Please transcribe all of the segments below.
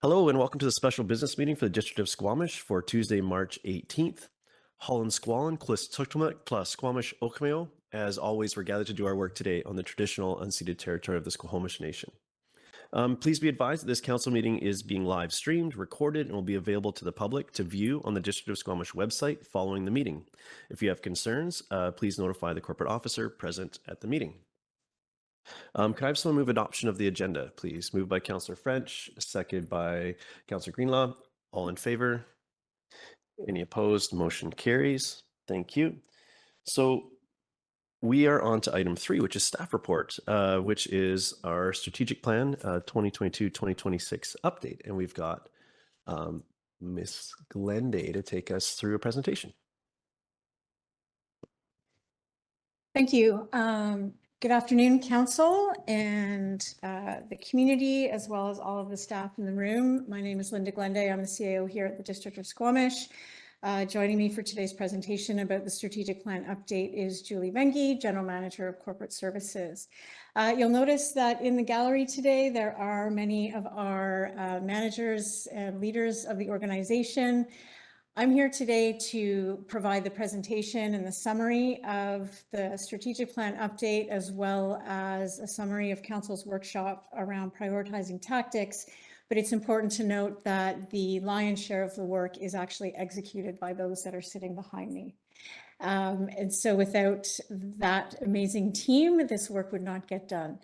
Hello and welcome to the special business meeting for the District of Squamish for Tuesday, March 18th. Holland Squallen, Clis Tuktumuk, plus Squamish Okmeo. As always, we're gathered to do our work today on the traditional unceded territory of the Squamish Nation. Please be advised that this council meeting is being live streamed, recorded, and will be available to the public to view on the District of Squamish website following the meeting. If you have concerns, please notify the corporate officer present at the meeting. Could I have someone move adoption of the agenda, please? Moved by Councillor French, seconded by Councillor Greenlaw. All in favor? Any opposed? Motion carries. Thank you. So we are on to item 3, which is staff report, which is our strategic plan 2022-2026 update. And we've got Ms. Glenday to take us through a presentation. Thank you. Good afternoon, Council and the community, as well as all of the staff in the room. My name is Linda Glenday. I'm the CAO here at the District of Squamish. Joining me for today's presentation about the strategic plan update is Julie Vengi, General Manager of Corporate Services. You'll notice that in the gallery today, there are many of our managers and leaders of the organization. I'm here today to provide the presentation and the summary of the strategic plan update, as well as a summary of Council's workshop around prioritizing tactics. But it's important to note that the lion's share of the work is actually executed by those that are sitting behind me. And so without that amazing team, this work would not get done.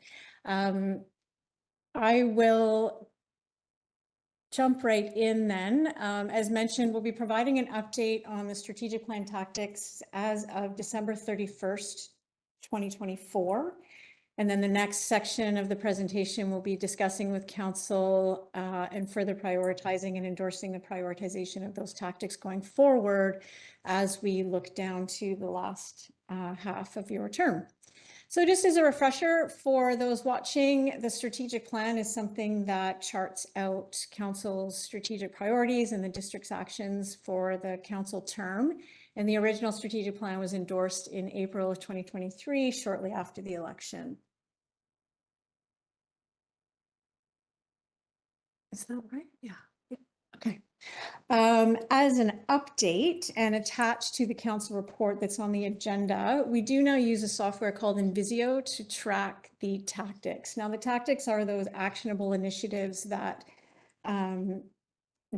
I will jump right in then. As mentioned, we'll be providing an update on the strategic plan tactics as of December 31st, 2024. And then the next section of the presentation will be discussing with Council and further prioritizing and endorsing the prioritization of those tactics going forward as we look down to the last half of your term. So just as a refresher for those watching, the strategic plan is something that charts out Council's strategic priorities and the district's actions for the Council term. And the original strategic plan was endorsed in April of 2023, shortly after the election. Is that right? Yeah. Okay. As an update and attached to the Council report that's on the agenda, we do now use a software called Invisio to track the tactics. Now, the tactics are those actionable initiatives that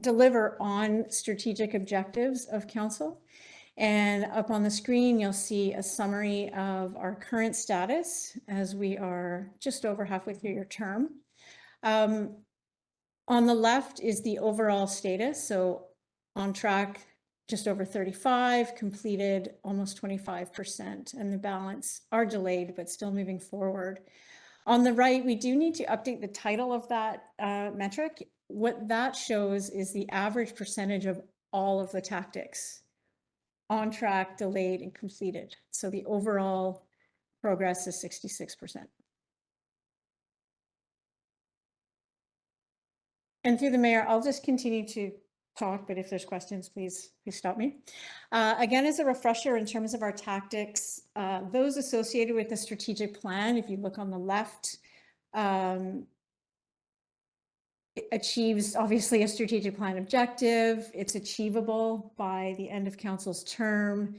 deliver on strategic objectives of Council. And up on the screen, you'll see a summary of our current status as we are just over halfway through your term. On the left is the overall status. So on track, just over 35, completed almost 25%, and the balance are delayed, but still moving forward. On the right, we do need to update the title of that metric. What that shows is the average percentage of all of the tactics on track, delayed, and completed. So the overall progress is 66%. And through the mayor, I'll just continue to talk, but if there's questions, please stop me. Again, as a refresher in terms of our tactics, those associated with the strategic plan, if you look on the left, it achieves obviously a strategic plan objective. It's achievable by the end of Council's term.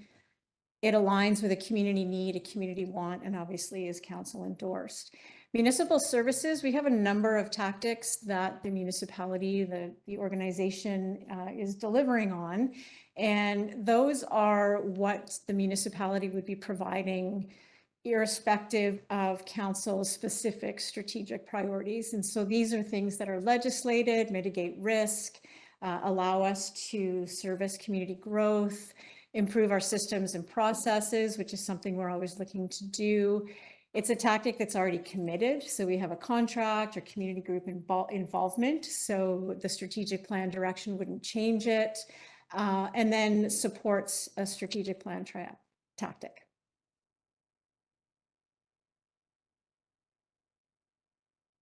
It aligns with a community need, a community want, and obviously is Council endorsed. Municipal services, we have a number of tactics that the municipality, the organization is delivering on. And those are what the municipality would be providing irrespective of Council's specific strategic priorities. And so these are things that are legislated, mitigate risk, allow us to service community growth, improve our systems and processes, which is something we're always looking to do. It's a tactic that's already committed. So we have a contract or community group involvement. So the strategic plan direction wouldn't change it. And then supports a strategic plan tactic.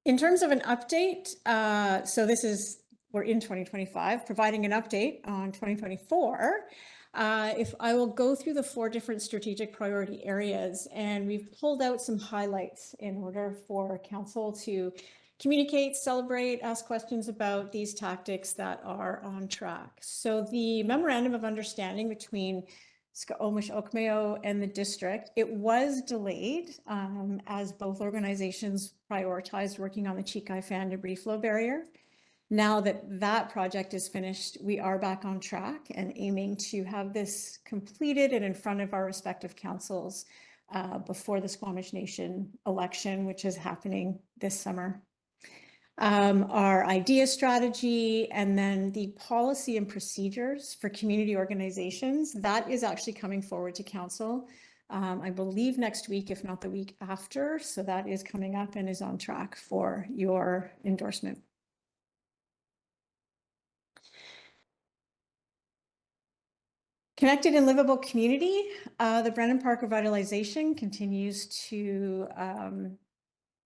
In terms of an update, so we're in 2025, providing an update on 2024. If I will go through the 4 different strategic priority areas, and we've pulled out some highlights in order for Council to communicate, celebrate, ask questions about these tactics that are on track. So the memorandum of understanding between Squamish Okmeo and the district, it was delayed as both organizations prioritized working on the Chikai Fan debris flow barrier. Now that that project is finished, we are back on track and aiming to have this completed and in front of our respective councils before the Squamish Nation election, which is happening this summer. Our idea strategy, and then the policy and procedures for community organizations, that is actually coming forward to council. I believe next week, if not the week after. So that is coming up and is on track for your endorsement. Connected and livable community, the Brennan Park revitalization continues to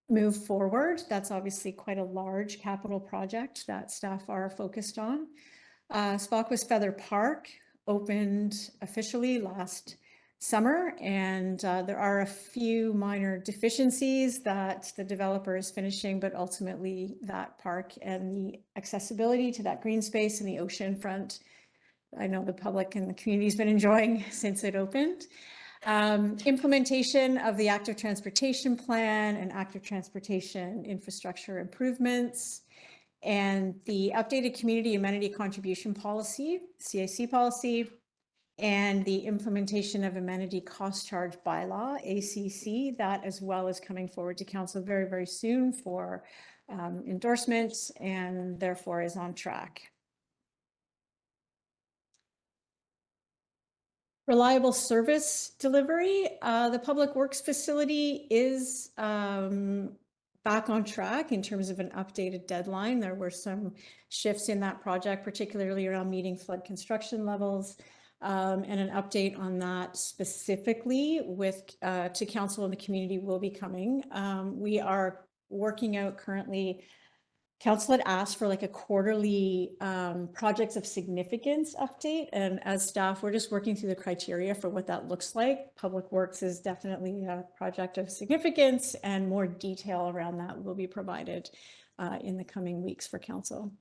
move forward. That's obviously quite a large capital project that staff are focused on. Squamish Feather Park opened officially last summer, and there are a few minor deficiencies that the developer is finishing, but ultimately that park and the accessibility to that green space and the ocean front, I know the public and the community's been enjoying since it opened. Implementation of the active transportation plan and active transportation infrastructure improvements, and the updated community amenity contribution policy, CAC policy, and the implementation of amenity cost charge bylaw, ACC, that as well is coming forward to council very, very soon for endorsements, and therefore is on track. Reliable service delivery. The Public Works facility is back on track in terms of an updated deadline. There were some shifts in that project, particularly around meeting flood construction levels, and an update on that specifically with to council and the community will be coming. We are working out currently. Council had asked for like a quarterly projects of significance update. And as staff, we're just working through the criteria for what that looks like. Public Works is definitely a project of significance, and more detail around that will be provided in the coming weeks for council.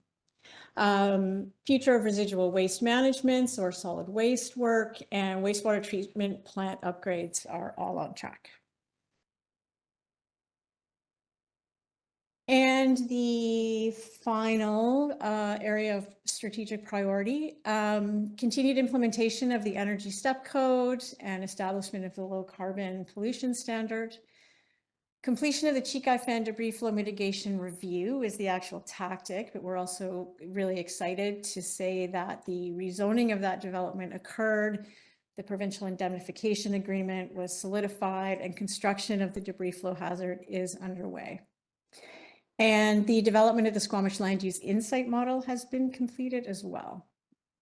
Future of residual waste management or solid waste work and wastewater treatment plant upgrades are all on track. And the final area of strategic priority, continued implementation of the Energy Step Code and establishment of the low carbon pollution standard. Completion of the Chikai Fan debris flow mitigation review is the actual tactic, but we're also really excited to say that the rezoning of that development occurred. The provincial indemnification agreement was solidified, and construction of the debris flow hazard is underway. And the development of the Squamish Land Use Insight Model has been completed as well.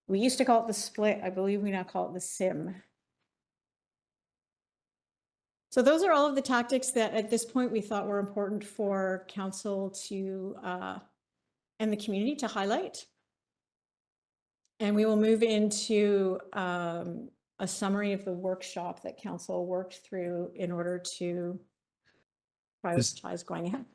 We used to call it the split. I believe we now call it the SIM. So those are all of the tactics that at this point we thought were important for council to and the community to highlight. And we will move into a summary of the workshop that council worked through in order to prioritize going ahead.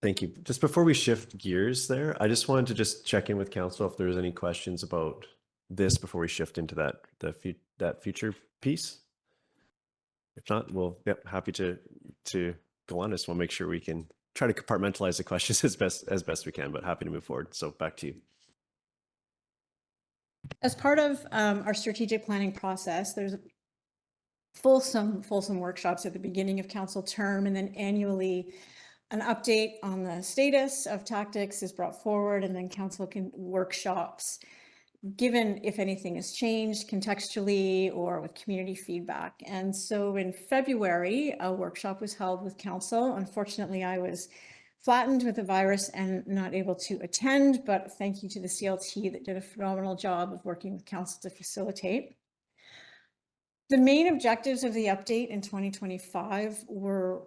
Thank you. Just before we shift gears there, I just wanted to just check in with council if there's any questions about this before we shift into that future piece. If not, we'll happy to go on. Just want to make sure we can try to compartmentalize the questions as best we can, but happy to move forward. So back to you. As part of our strategic planning process, there's fulsome workshops at the beginning of council term, and then annually an update on the status of tactics is brought forward, and then council can workshops given if anything has changed contextually or with community feedback. And so in February, a workshop was held with council. Unfortunately, I was flattened with the virus and not able to attend, but thank you to the CLT that did a phenomenal job of working with council to facilitate. The main objectives of the update in 2025 were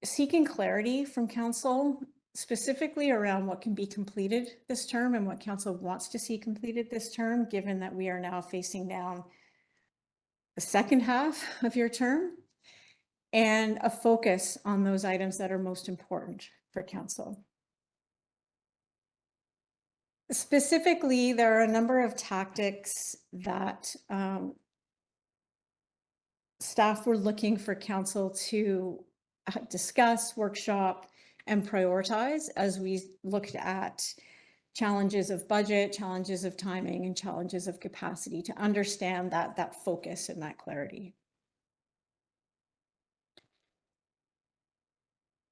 seeking clarity from council, specifically around what can be completed this term and what council wants to see completed this term, given that we are now facing down the second half of your term, and a focus on those items that are most important for council. Specifically, there are a number of tactics that staff were looking for council to discuss, workshop, and prioritize as we looked at challenges of budget, challenges of timing, and challenges of capacity to understand that focus and that clarity.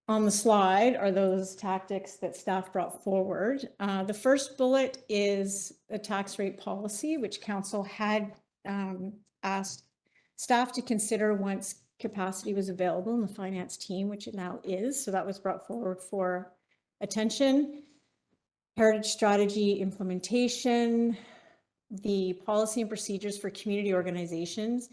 On the slide are those tactics that staff brought forward. The first bullet is a tax rate policy, which council had asked staff to consider once capacity was available in the finance team, which it now is. So that was brought forward for attention. Heritage strategy implementation, the policy and procedures for community organizations.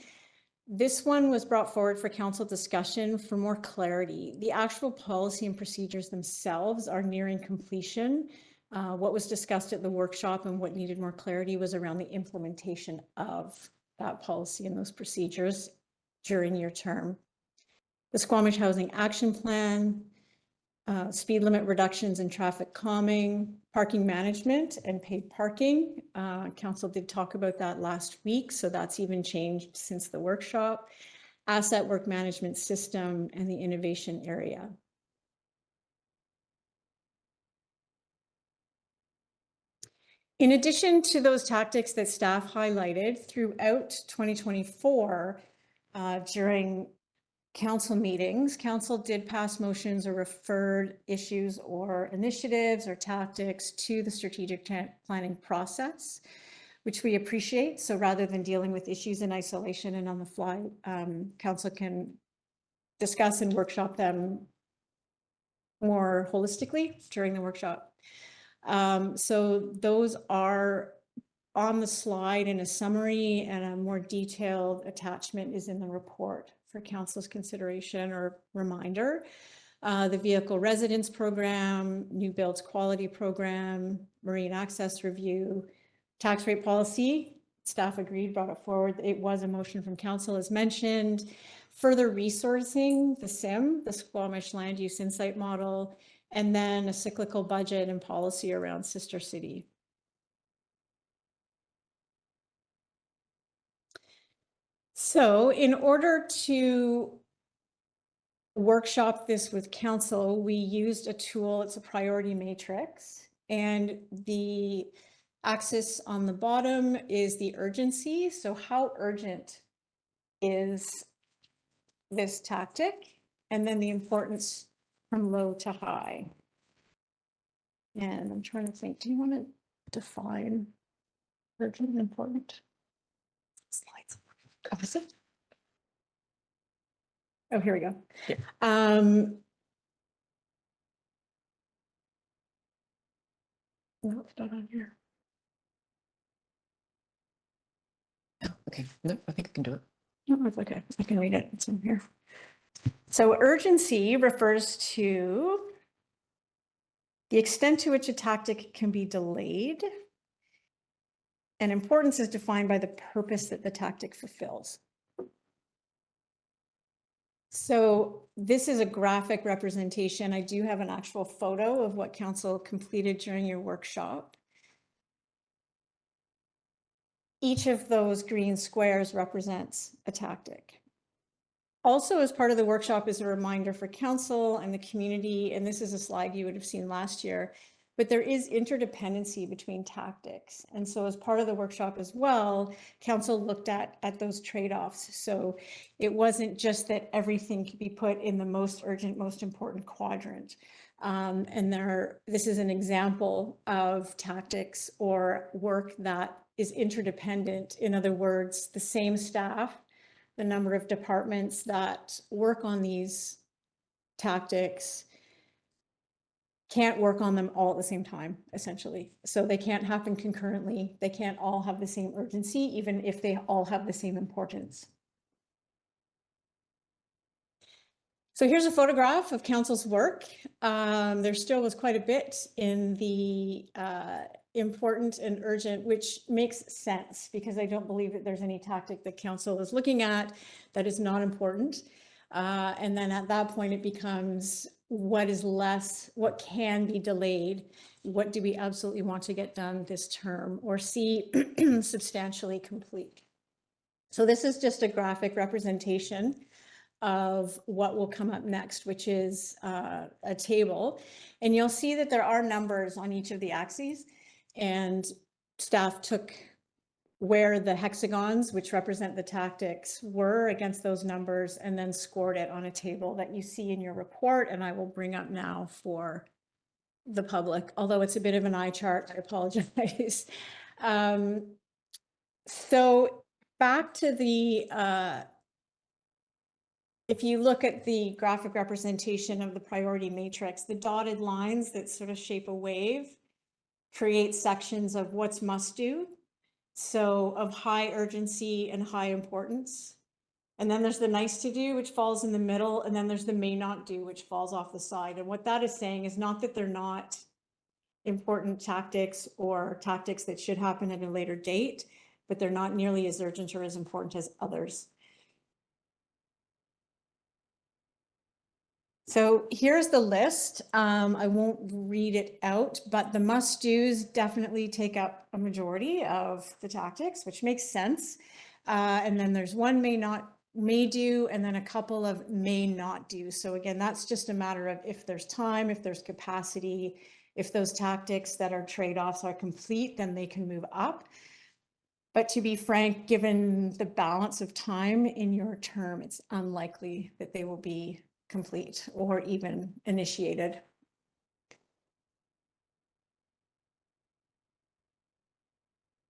This one was brought forward for council discussion for more clarity. The actual policy and procedures themselves are nearing completion. What was discussed at the workshop and what needed more clarity was around the implementation of that policy and those procedures during your term. The Squamish Housing Action Plan, speed limit reductions and traffic calming, parking management and paid parking. Council did talk about that last week, so that's even changed since the workshop. Asset work management system and the innovation area. In addition to those tactics that staff highlighted throughout 2024, during council meetings, council did pass motions or referred issues or initiatives or tactics to the strategic planning process, which we appreciate. So rather than dealing with issues in isolation and on the fly, council can discuss and workshop them more holistically during the workshop. So those are on the slide in a summary, and a more detailed attachment is in the report for council's consideration or reminder. The vehicle residence program, new builds quality program, marine access review, tax rate policy, staff agreed, brought it forward. It was a motion from council as mentioned. Further resourcing, the SIM, the Squamish Land Use Insight Model, and then a cyclical budget and policy around Sister City. So in order to workshop this with council, we used a tool, it's a priority matrix, and the axis on the bottom is the urgency. So how urgent is this tactic? And then the importance from low to high. And I'm trying to think, do you want to define urgent and important? Slides. Oh, is it? Oh, here we go. Yeah. No, it's not on here. Okay, no, I think I can do it. No, it's okay. I can read it. It's in here. So urgency refers to the extent to which a tactic can be delayed, and importance is defined by the purpose that the tactic fulfills. So this is a graphic representation. I do have an actual photo of what council completed during your workshop. Each of those green squares represents a tactic. Also, as part of the workshop is a reminder for council and the community, and this is a slide you would have seen last year, but there is interdependency between tactics. And so as part of the workshop as well, council looked at those trade-offs. So it wasn't just that everything could be put in the most urgent, most important quadrant. And this is an example of tactics or work that is interdependent. In other words, the same staff, the number of departments that work on these tactics can't work on them all at the same time, essentially. So they can't happen concurrently. They can't all have the same urgency, even if they all have the same importance. So here's a photograph of council's work. There still was quite a bit in the important and urgent, which makes sense because I don't believe that there's any tactic that council is looking at that is not important. And then at that point, it becomes what is less, what can be delayed, what do we absolutely want to get done this term, or C, substantially complete. So this is just a graphic representation of what will come up next, which is a table. And you'll see that there are numbers on each of the axes, and staff took where the hexagons, which represent the tactics, were against those numbers, and then scored it on a table that you see in your report, and I will bring up now for the public, although it's a bit of an eye chart, I apologize. So back to the, if you look at the graphic representation of the priority matrix, the dotted lines that sort of shape a wave create sections of what's must do. So of high urgency and high importance. And then there's the nice to do, which falls in the middle. And then there's the may not do, which falls off the side. And what that is saying is not that they're not important tactics or tactics that should happen at a later date, but they're not nearly as urgent or as important as others. So here's the list. I won't read it out, but the must-dos definitely take up a majority of the tactics, which makes sense. And then there's one may do, and then a couple of may not do. So again, that's just a matter of if there's time, if there's capacity, if those tactics that are trade-offs are complete, then they can move up. But to be frank, given the balance of time in your term, it's unlikely that they will be complete or even initiated.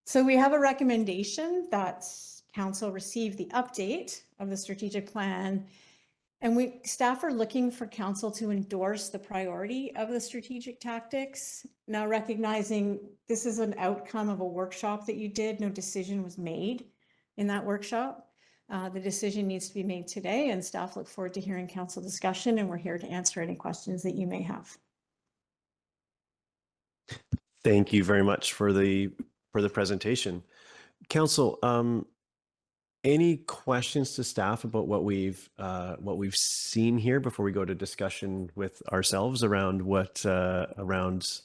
So we have a recommendation that council receive the update of the strategic plan, and staff are looking for council to endorse the priority of the strategic tactics. Now, recognizing this is an outcome of a workshop that you did, no decision was made in that workshop. The decision needs to be made today, and staff look forward to hearing council discussion, and we're here to answer any questions that you may have. Thank you very much for the presentation. Council, any questions to staff about what we've seen here before we go to discussion with ourselves around what around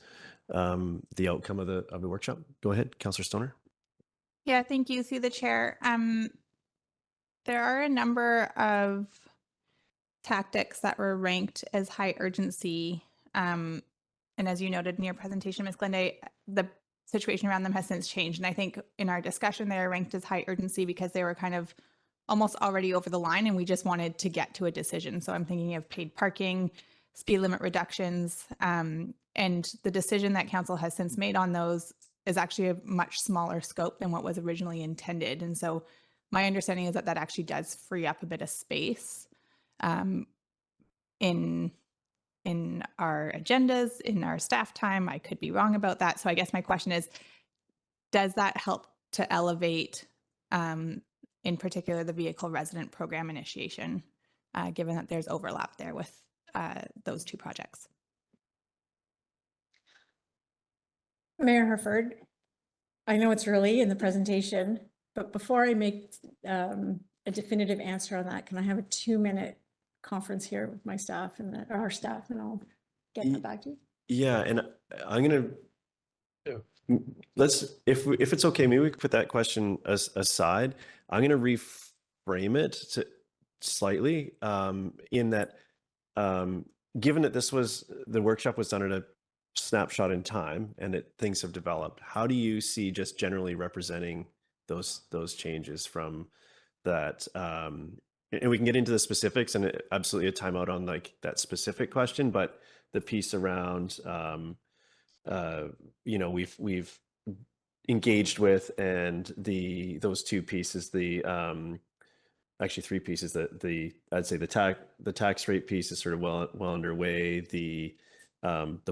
the outcome of the workshop? Go ahead, Councillor Stoner. Yeah, thank you through the chair. There are a number of tactics that were ranked as high urgency. And as you noted in your presentation, Ms. Glenda, the situation around them has since changed. And I think in our discussion, they are ranked as high urgency because they were kind of almost already over the line and we just wanted to get to a decision. So I'm thinking of paid parking, speed limit reductions, and the decision that council has since made on those is actually a much smaller scope than what was originally intended. And so my understanding is that that actually does free up a bit of space in our agendas, in our staff time. I could be wrong about that. So I guess my question is, does that help to elevate, in particular, the vehicle resident program initiation, given that there's overlap there with those two projects? Mayor Herford, I know it's early in the presentation, but before I make a definitive answer on that, can I have a 2-minute conference here with my staff and our staff, and I'll get that back to you? Yeah, and I'm gonna if it's okay, maybe we could put that question aside. I'm gonna reframe it to slightly in that given that the workshop was done at a snapshot in time and that things have developed, how do you see just generally representing those changes from that? And we can get into the specifics and absolutely a timeout on like that specific question, but the piece around we've engaged with, and those two pieces, actually three pieces, I'd say the tax rate piece is sort of well underway. The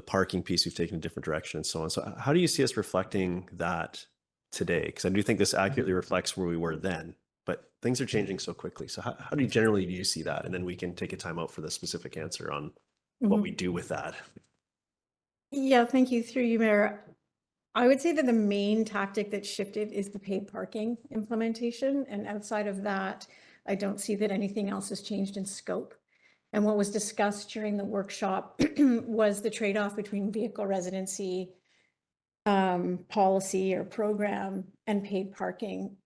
parking piece we've taken a different direction and so on. So how do you see us reflecting that today? Because I do think this accurately reflects where we were then, but things are changing so quickly. So how do you see that? And then we can take a time out for the specific answer on what we do with that. Yeah, thank you. Through you, Mayor. I would say that the main tactic that shifted is the paid parking implementation. And outside of that, I don't see that anything else has changed in scope. And what was discussed during the workshop was the trade-off between vehicle residency policy or program and paid parking.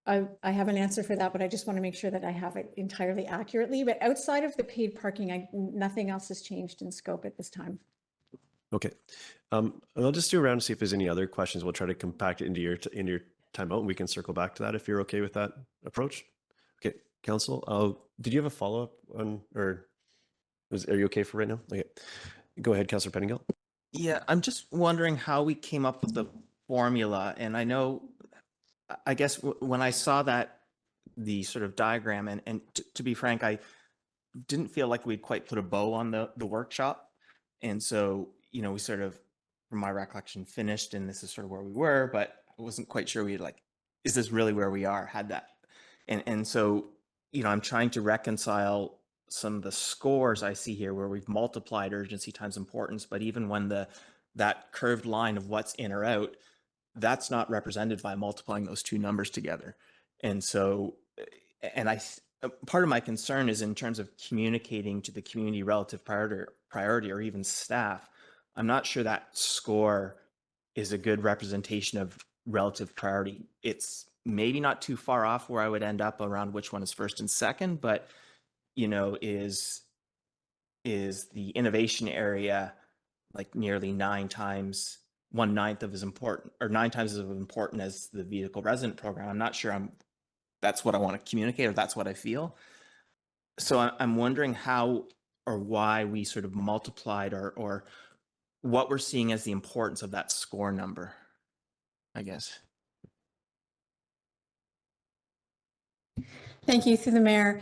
I have an answer for that, but I just want to make sure that I have it entirely accurately. But outside of the paid parking, nothing else has changed in scope at this time. Okay. And I'll just do around to see if there's any other questions. We'll try to compact it into your timeout, and we can circle back to that if you're okay with that approach. Okay, Council. Did you have a follow-up on, or are you okay for right now? Okay. Go ahead, Councillor Pettingill. Yeah, I'm just wondering how we came up with the formula. And I know, I guess when I saw that, the sort of diagram, and to be frank, I didn't feel like we'd quite put a bow on the workshop. And so, you know, we sort of, from my recollection, finished, and this is sort of where we were, but I wasn't quite sure we had like, is this really where we are? Had that. And so, you know, I'm trying to reconcile some of the scores I see here where we've multiplied urgency times importance, but even when that curved line of what's in or out, that's not represented by multiplying those two numbers together. And so, and part of my concern is in terms of communicating to the community relative priority or even staff. I'm not sure that score is a good representation of relative priority. It's maybe not too far off where I would end up around which one is first and second, but you know, is the innovation area like nearly 9 times, 1/9 of as important, or 9 times as important as the vehicle resident program? I'm not sure that's what I want to communicate, or that's what I feel. So I'm wondering how or why we sort of multiplied, or what we're seeing as the importance of that score number, I guess. Thank you, through the mayor.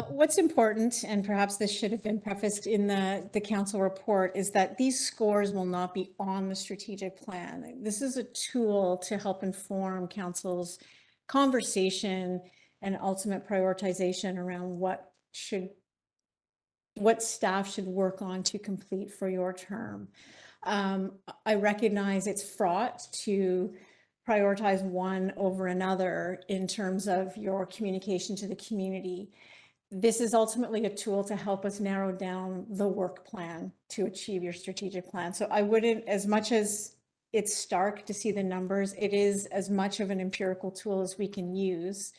What's important, and perhaps this should have been prefaced in the council report, is that these scores will not be on the strategic plan. This is a tool to help inform council's conversation and ultimate prioritization around what staff should work on to complete for your term. I recognize it's fraught to prioritize one over another in terms of your communication to the community. This is ultimately a tool to help us narrow down the work plan to achieve your strategic plan. So I wouldn't, as much as it's stark to see the numbers, it is as much of an empirical tool as we can use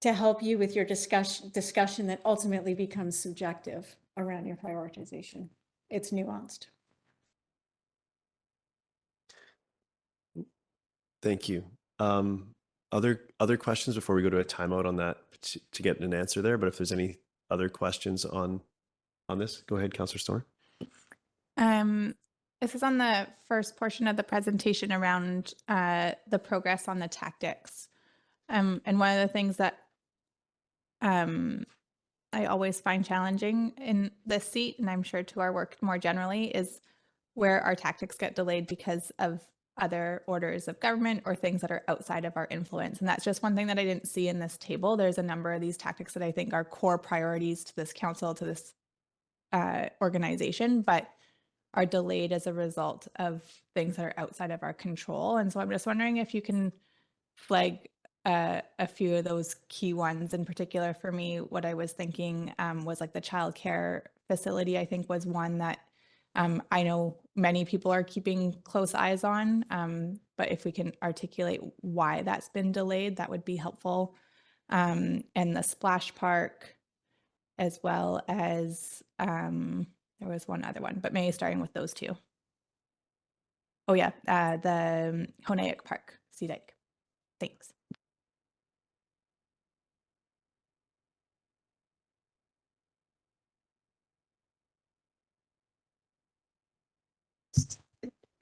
to help you with your discussion that ultimately becomes subjective around your prioritization. It's nuanced. Thank you. Other questions before we go to a timeout on that to get an answer there? But if there's any other questions on this, go ahead, Councillor Storr. This is on the first portion of the presentation around the progress on the tactics. And one of the things that I always find challenging in this seat, and I'm sure to our work more generally, is where our tactics get delayed because of other orders of government or things that are outside of our influence. And that's just one thing that I didn't see in this table. There's a number of these tactics that I think are core priorities to this council, to this organization, but are delayed as a result of things that are outside of our control. And so I'm just wondering if you can flag a few of those key ones. In particular, for me, what I was thinking was like the childcare facility, I think, was one that I know many people are keeping close eyes on, but if we can articulate why that's been delayed, that would be helpful. And the splash park, as well as there was one other one, but maybe starting with those two. Oh yeah, the Honaic Park, Sea Dyke. Thanks.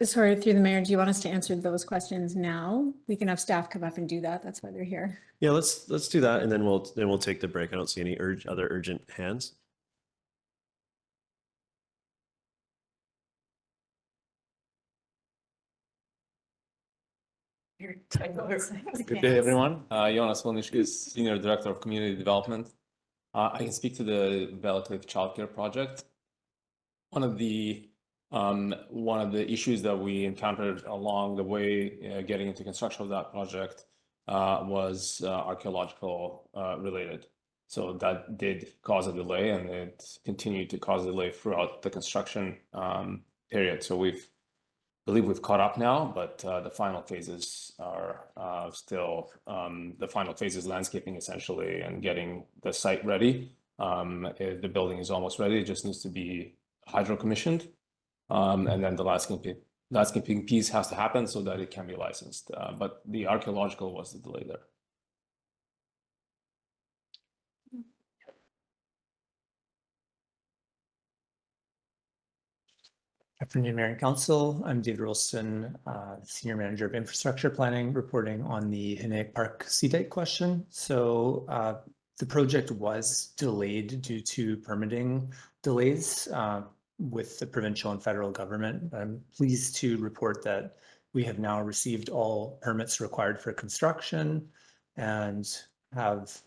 Sorry, through the mayor, do you want us to answer those questions now? We can have staff come up and do that. That's why they're here. Yeah, let's do that, and then we'll take the break. I don't see any other urgent hands. Good day, everyone. Jonas Volnishkis, Senior Director of Community Development. I can speak to the Bella Cliff Childcare Project. One of the issues that we encountered along the way getting into construction of that project was archaeological related. So that did cause a delay, and it continued to cause a delay throughout the construction period. So believe we've caught up now, but the final phases are still the final phase is landscaping essentially and getting the site ready. The building is almost ready. It just needs to be hydro commissioned, and then the landscaping piece has to happen so that it can be licensed. But the archaeological was the delay there. Afternoon, Mayor and Council. I'm David Rolston, Senior Manager of Infrastructure Planning, reporting on the Hinnay Park Sea Dike question. So the project was delayed due to permitting delays with the provincial and federal government. I'm pleased to report that we have now received all permits required for construction and have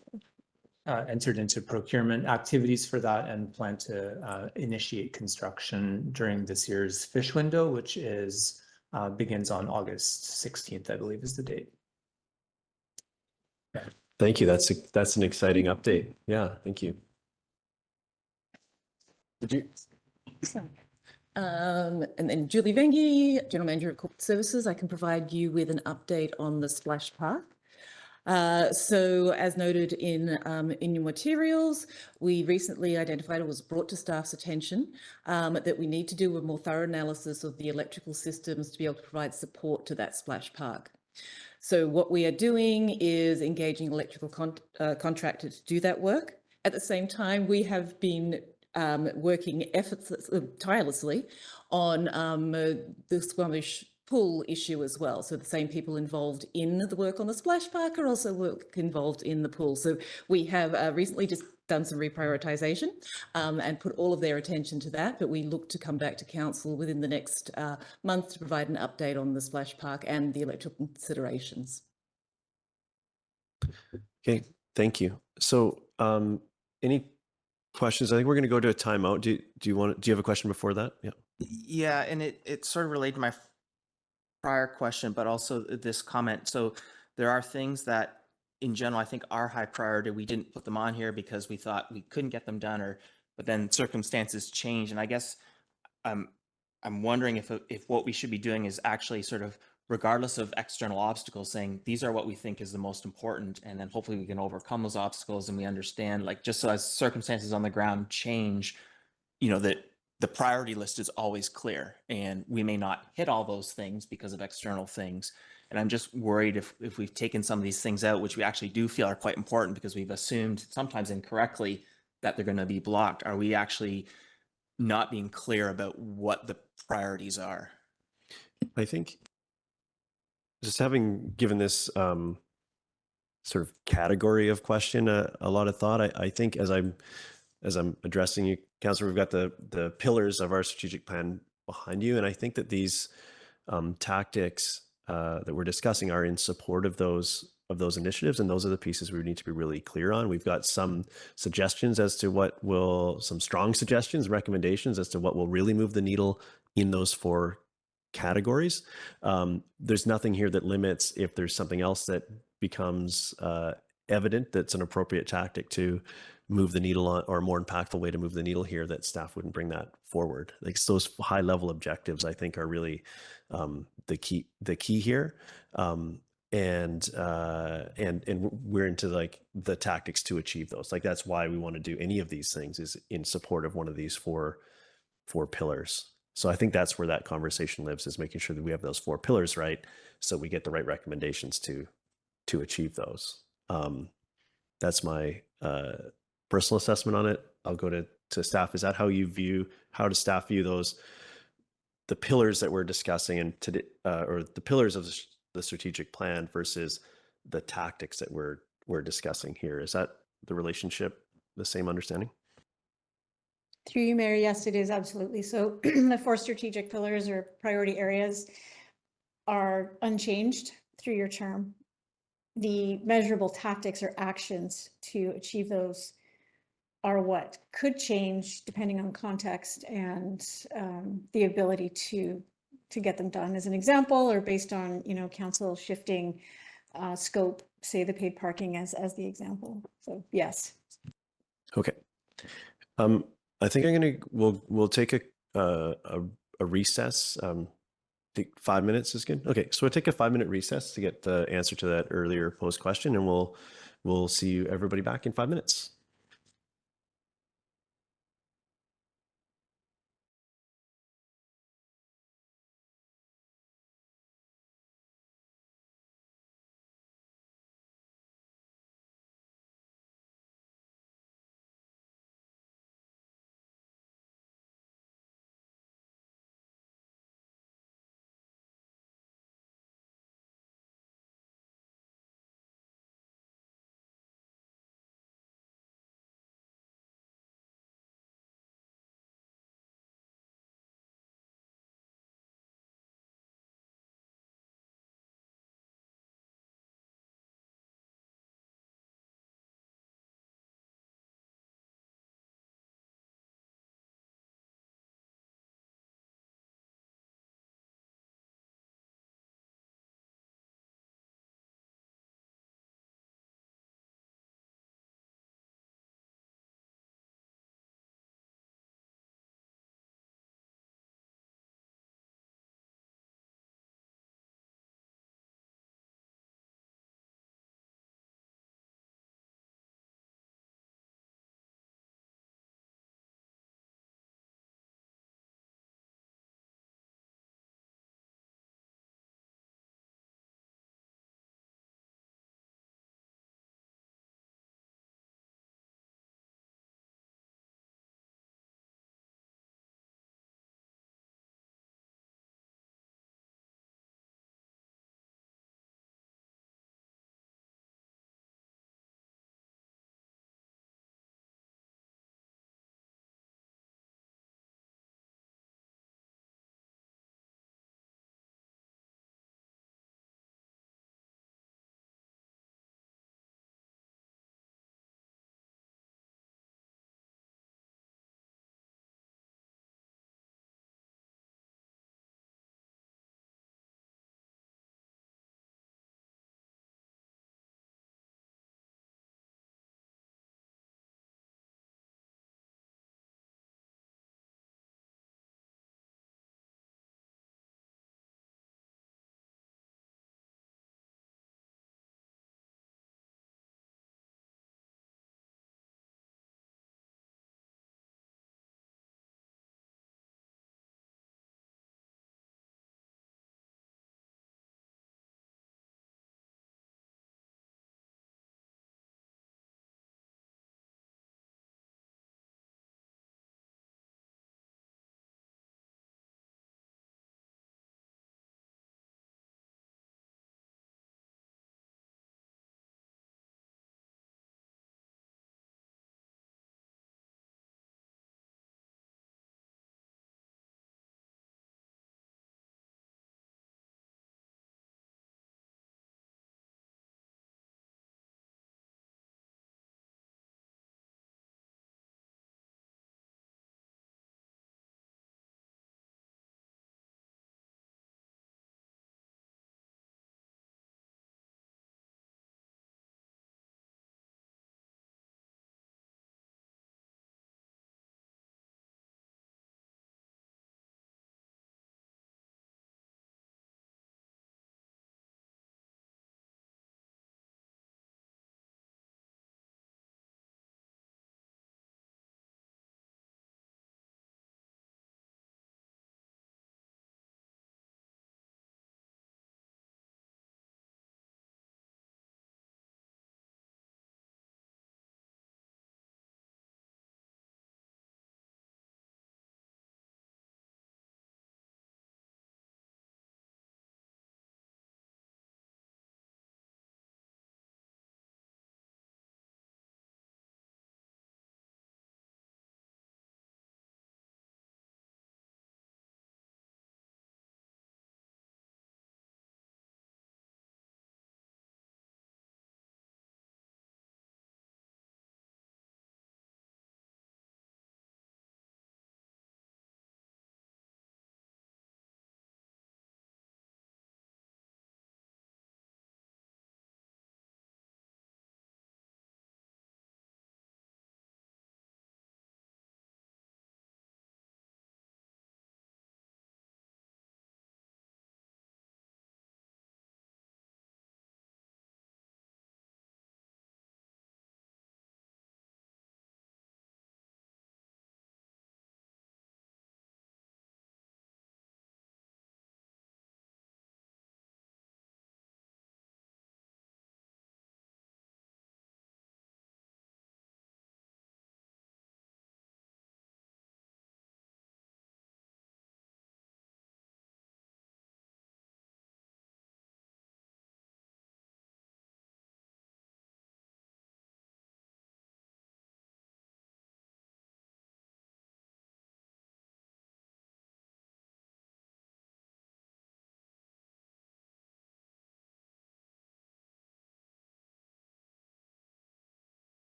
entered into procurement activities for that and plan to initiate construction during this year's fish window, which is begins on August 16th, I believe is the date. Thank you. That's an exciting update. Yeah, thank you. Did you? And then Julie Vengi, General Manager of Corporate Services, I can provide you with an update on the splash park. So as noted in your materials, we recently identified, or was brought to staff's attention, that we need to do a more thorough analysis of the electrical systems to be able to provide support to that splash park. So what we are doing is engaging electrical contractor to do that work. At the same time, we have been working tirelessly on the Squamish pool issue as well. So the same people involved in the work on the splash park are also involved in the pool. So we have recently just done some reprioritization and put all of their attention to that. But we look to come back to council within the next month to provide an update on the splash park and the electrical considerations. Okay, thank you. So any questions? I think we're going to go to a timeout. Do you have a question before that? Yeah. Yeah, and it sort of related to my prior question, but also this comment. So there are things that in general, I think are high priority. We didn't put them on here because we thought we couldn't get them done, but then circumstances change. And I guess I'm wondering if what we should be doing is actually sort of, regardless of external obstacles, saying these are what we think is the most important, and then hopefully we can overcome those obstacles and we understand, like, just so as circumstances on the ground change, you know, that the priority list is always clear, and we may not hit all those things because of external things. And I'm just worried if we've taken some of these things out, which we actually do feel are quite important because we've assumed, sometimes incorrectly, that they're going to be blocked. Are we actually not being clear about what the priorities are? I think just having given this sort of category of question a lot of thought, I think as I'm addressing you, Councillor, we've got the pillars of our strategic plan behind you, and I think that these tactics that we're discussing are in support of those initiatives, and those are the pieces we need to be really clear on. We've got some suggestions as to some strong suggestions, recommendations as to what will really move the needle in those 4 categories. There's nothing here that limits if there's something else that becomes evident that's an appropriate tactic to move the needle on, or a more impactful way to move the needle here, that staff wouldn't bring that forward. Like, those high level objectives, I think, are really the key here. And we're into like the tactics to achieve those. Like, that's why we want to do any of these things, is in support of one of these four pillars. So I think that's where that conversation lives, is making sure that we have those 4 pillars right, so we get the right recommendations to achieve those. That's my personal assessment on it. I'll go to staff. Is that how does staff view the pillars that we're discussing, and or the pillars of the strategic plan versus the tactics that we're discussing here? Is that the relationship, the same understanding? Through you, Mayor, yes, it is, absolutely. So the 4 strategic pillars or priority areas are unchanged through your term. The measurable tactics or actions to achieve those are what could change depending on context and the ability to get them done. As an example, or based on, council shifting scope, say the paid parking as the example. So yes. Okay. I think we'll take a recess. I think 5 minutes is good. Okay, so we'll take a 5-minute recess to get the answer to that earlier posed question, and we'll see you everybody back in 5 minutes.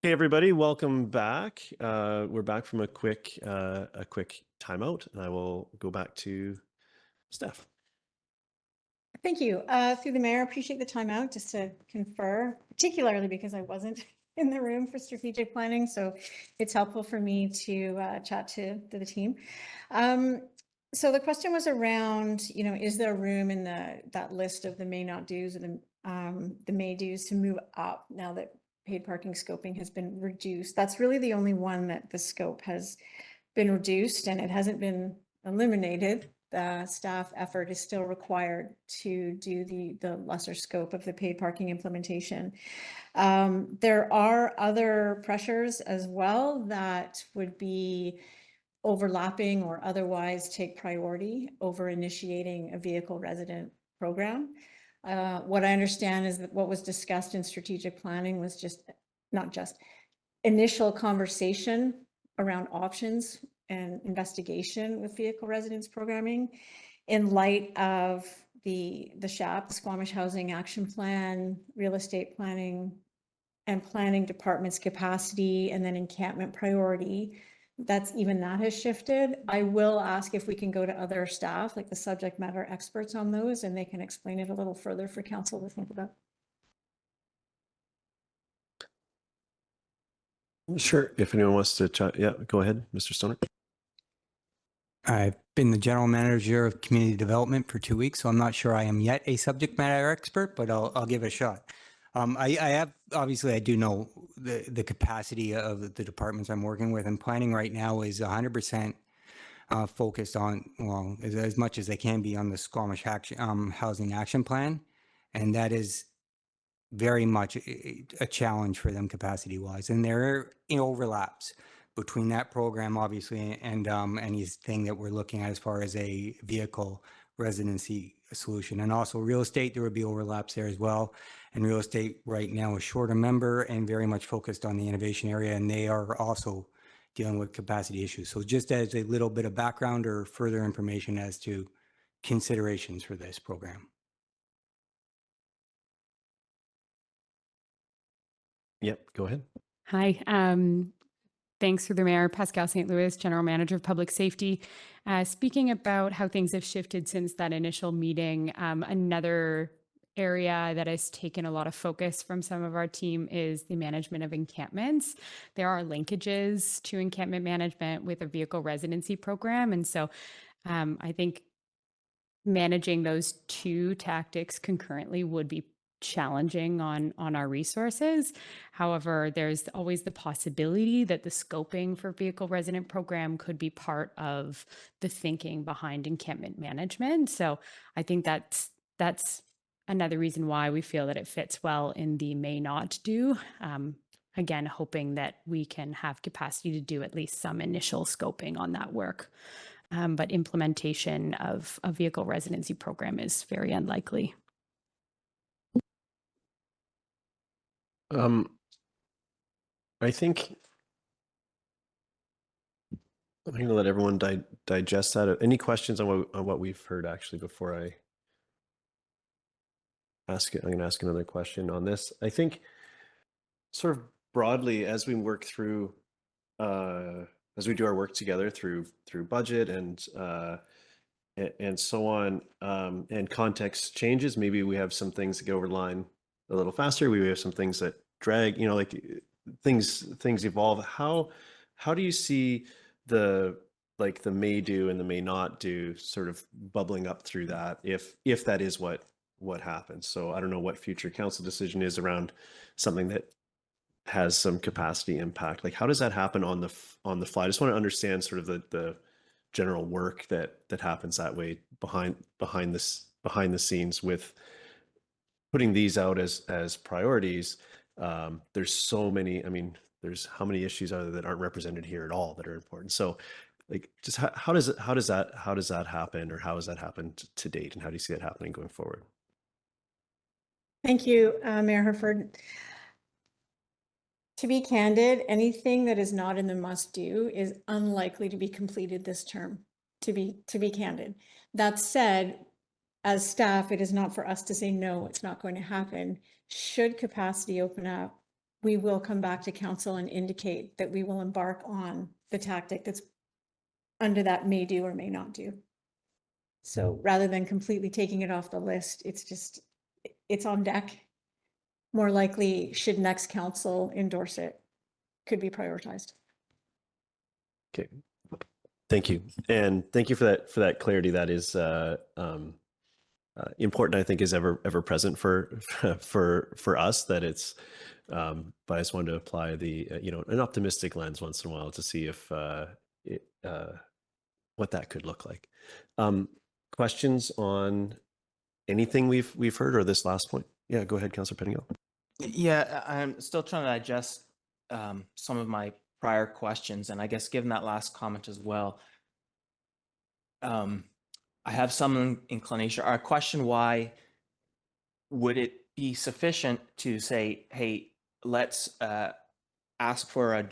Hey everybody, welcome back. We're back from a quick timeout, and I will go back to Steph. Thank you. Through the mayor, appreciate the time out just to confer, particularly because I wasn't in the room for strategic planning. So it's helpful for me to chat to the team. So the question was around, is there room in that list of the may not dues or the may dues to move up now that paid parking scoping has been reduced? That's really the only one that the scope has been reduced, and it hasn't been eliminated. The staff effort is still required to do the lesser scope of the paid parking implementation. There are other pressures as well that would be overlapping or otherwise take priority over initiating a vehicle resident program. What I understand is that what was discussed in strategic planning was not just initial conversation around options and investigation with vehicle residence programming in light of the SHAP, the Squamish Housing Action Plan, real estate planning and planning department's capacity, and then encampment priority. That has shifted. I will ask if we can go to other staff, like the subject matter experts on those, and they can explain it a little further for council to think about. Sure. If anyone wants to chat, yeah, go ahead, Mr. Stoner. I've been the general manager of community development for 2 weeks, so I'm not sure I am yet a subject matter expert, but I'll give it a shot. I do know the capacity of the departments I'm working with, and planning right now is 100% focused on, well, as much as they can be on the Squamish Housing Action Plan, and that is very much a challenge for them capacity wise, and there are overlaps between that program obviously and anything that we're looking at as far as a vehicle residency solution. And also real estate, there would be overlaps there as well, and real estate right now is short a member and very much focused on the innovation area, and they are also dealing with capacity issues. So just as a little bit of background or further information as to considerations for this program. Yep, go ahead. Hi, thanks for the mayor, Pascal St. Louis, General Manager of Public Safety. Speaking about how things have shifted since that initial meeting, another area that has taken a lot of focus from some of our team is the management of encampments. There are linkages to encampment management with a vehicle residency program. And so I think managing those two tactics concurrently would be challenging on our resources. However, there's always the possibility that the scoping for vehicle resident program could be part of the thinking behind encampment management. So I think that's another reason why we feel that it fits well in the may not do. Again, hoping that we can have capacity to do at least some initial scoping on that work. But implementation of a vehicle residency program is very unlikely. I think I'm going to let everyone digest that. Any questions on what we've heard actually before I ask it? I'm going to ask another question on this. I think sort of broadly, as we work through, as we do our work together through budget and so on, and context changes, maybe we have some things that get over the line a little faster. We have some things that drag, like things evolve. How do you see the may do and the may not do sort of bubbling up through that if that is what happens? So I don't know what future council decision is around something that has some capacity impact. Like, how does that happen on the fly? I just want to understand sort of the general work that happens that way behind the scenes with putting these out as priorities. There's so many, there's how many issues are there that aren't represented here at all that are important? So like, just how does that happen, or how has that happened to date, and how do you see that happening going forward? Thank you, Mayor Herford. To be candid, anything that is not in the must do is unlikely to be completed this term, to be candid. That said, as staff, it is not for us to say, no, it's not going to happen. Should capacity open up, we will come back to council and indicate that we will embark on the tactic that's under that may do or may not do. So rather than completely taking it off the list, it's on deck. More likely, should next council endorse it, could be prioritized. Okay. Thank you. And thank you for that clarity. That is important, I think, is ever present for us, that it's but I just wanted to apply the an optimistic lens once in a while to see if what that could look like. Questions on anything we've heard, or this last point? Yeah, go ahead, Councillor Pettingill. Yeah, I'm still trying to digest some of my prior questions, and I guess given that last comment as well, I have some inclination or a question: why would it be sufficient to say, "Hey, let's ask for an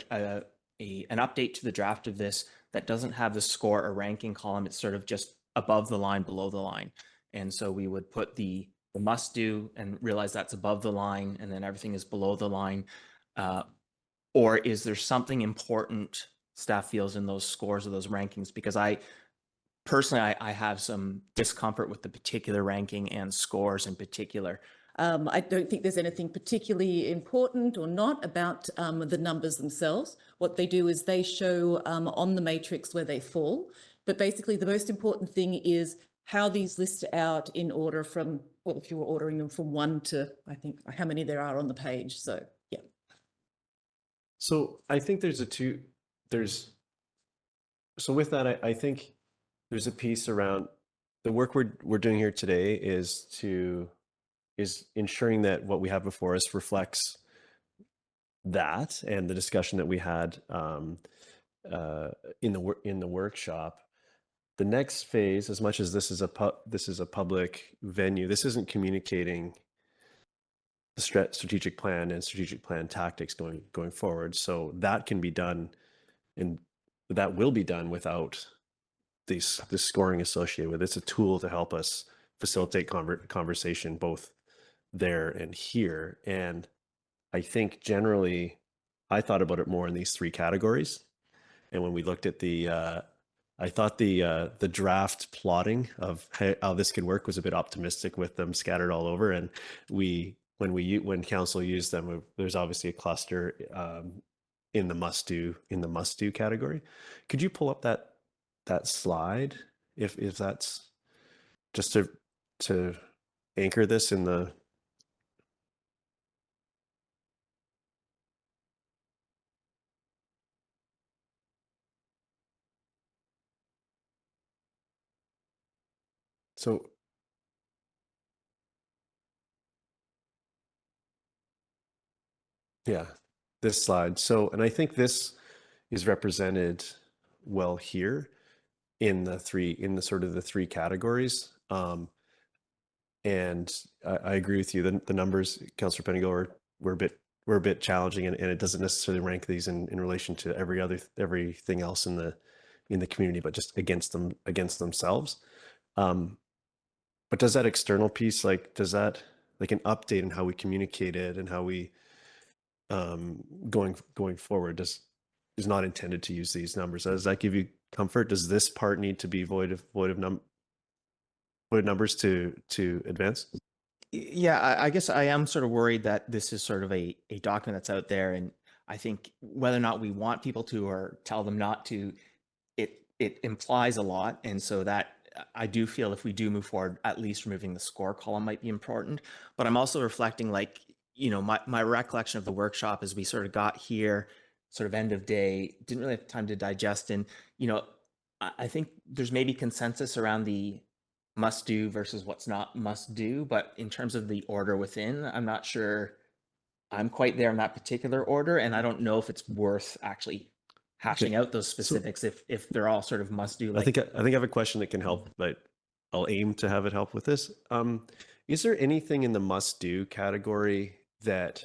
update to the draft of this that doesn't have the score or ranking column. It's sort of just above the line, below the line." And so we would put the must do and realize that's above the line, and then everything is below the line. Or is there something important staff feels in those scores or those rankings? Because I personally have some discomfort with the particular ranking and scores in particular. I don't think there's anything particularly important or not about the numbers themselves. What they do is they show on the matrix where they fall. But basically, the most important thing is how these list out in order from, well, if you were ordering them from 1 to, I think, how many there are on the page. So, yeah. So I think so with that, I think there's a piece around the work we're doing here today is ensuring that what we have before us reflects that and the discussion that we had in the workshop. The next phase, as much as this is a public venue, this isn't communicating the strategic plan and strategic plan tactics going forward. So that can be done, and that will be done without this scoring associated with it. It's a tool to help us facilitate conversation both there and here. And I think generally, I thought about it more in these 3 categories. And when we looked at I thought the draft plotting of how this could work was a bit optimistic with them scattered all over. And when council used them, there's obviously a cluster in the must do category. Could you pull up that slide if that's just to anchor this in the. So yeah, this slide. So, and I think this is represented well here in the sort of the 3 categories. And I agree with you. The numbers, Councillor Pettingill, were a bit challenging, and it doesn't necessarily rank these in relation to everything else in the community, but just against themselves. But does that external piece, does that, like, an update in how we communicate it and how we going forward is not intended to use these numbers? Does that give you comfort? Does this part need to be void of numbers to advance? Yeah, I guess I am sort of worried that this is sort of a document that's out there, and I think whether or not we want people to or tell them not to, it implies a lot. And so that I do feel if we do move forward, at least removing the score column might be important. But I'm also reflecting, like, my recollection of the workshop as we sort of got here, sort of end of day, didn't really have time to digest. And, I think there's maybe consensus around the must do versus what's not must do. But in terms of the order within, I'm not sure I'm quite there in that particular order. And I don't know if it's worth actually hashing out those specifics if they're all sort of must do. I think I have a question that can help, but I'll aim to have it help with this. Is there anything in the must do category that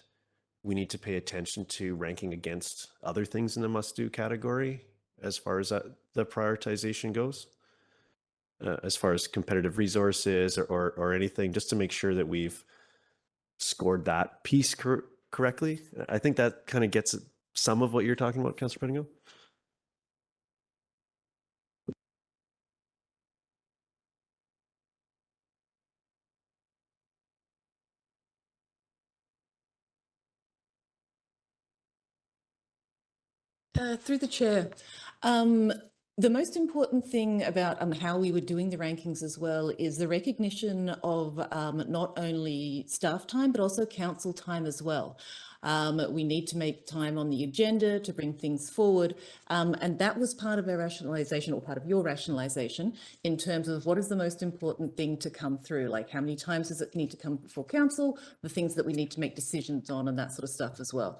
we need to pay attention to ranking against other things in the must do category as far as the prioritization goes? As far as competitive resources or anything, just to make sure that we've scored that piece correctly? I think that kind of gets at some of what you're talking about, Councillor Pettingill. Through the chair, the most important thing about how we were doing the rankings as well is the recognition of not only staff time, but also council time as well. We need to make time on the agenda to bring things forward. And that was part of our rationalisation, or part of your rationalisation, in terms of what is the most important thing to come through, like how many times does it need to come before council, the things that we need to make decisions on, and that sort of stuff as well.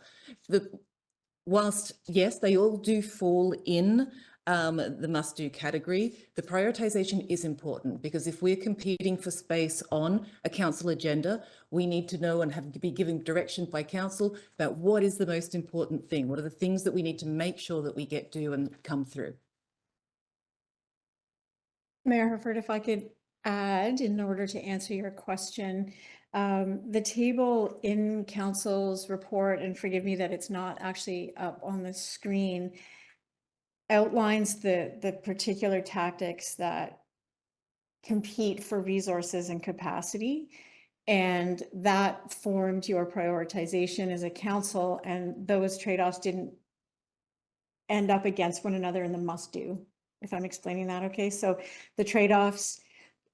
Whilst, yes, they all do fall in the must-do category, the prioritisation is important, because if we're competing for space on a council agenda, we need to know and have to be given direction by council about what is the most important thing, what are the things that we need to make sure that we get to and come through. Mayor Herford, if I could add, in order to answer your question, the table in council's report, and forgive me that it's not actually up on the screen, outlines the particular tactics that compete for resources and capacity. And that formed your prioritization as a council, and those trade-offs didn't end up against one another in the must-do, if I'm explaining that okay. So the trade-offs,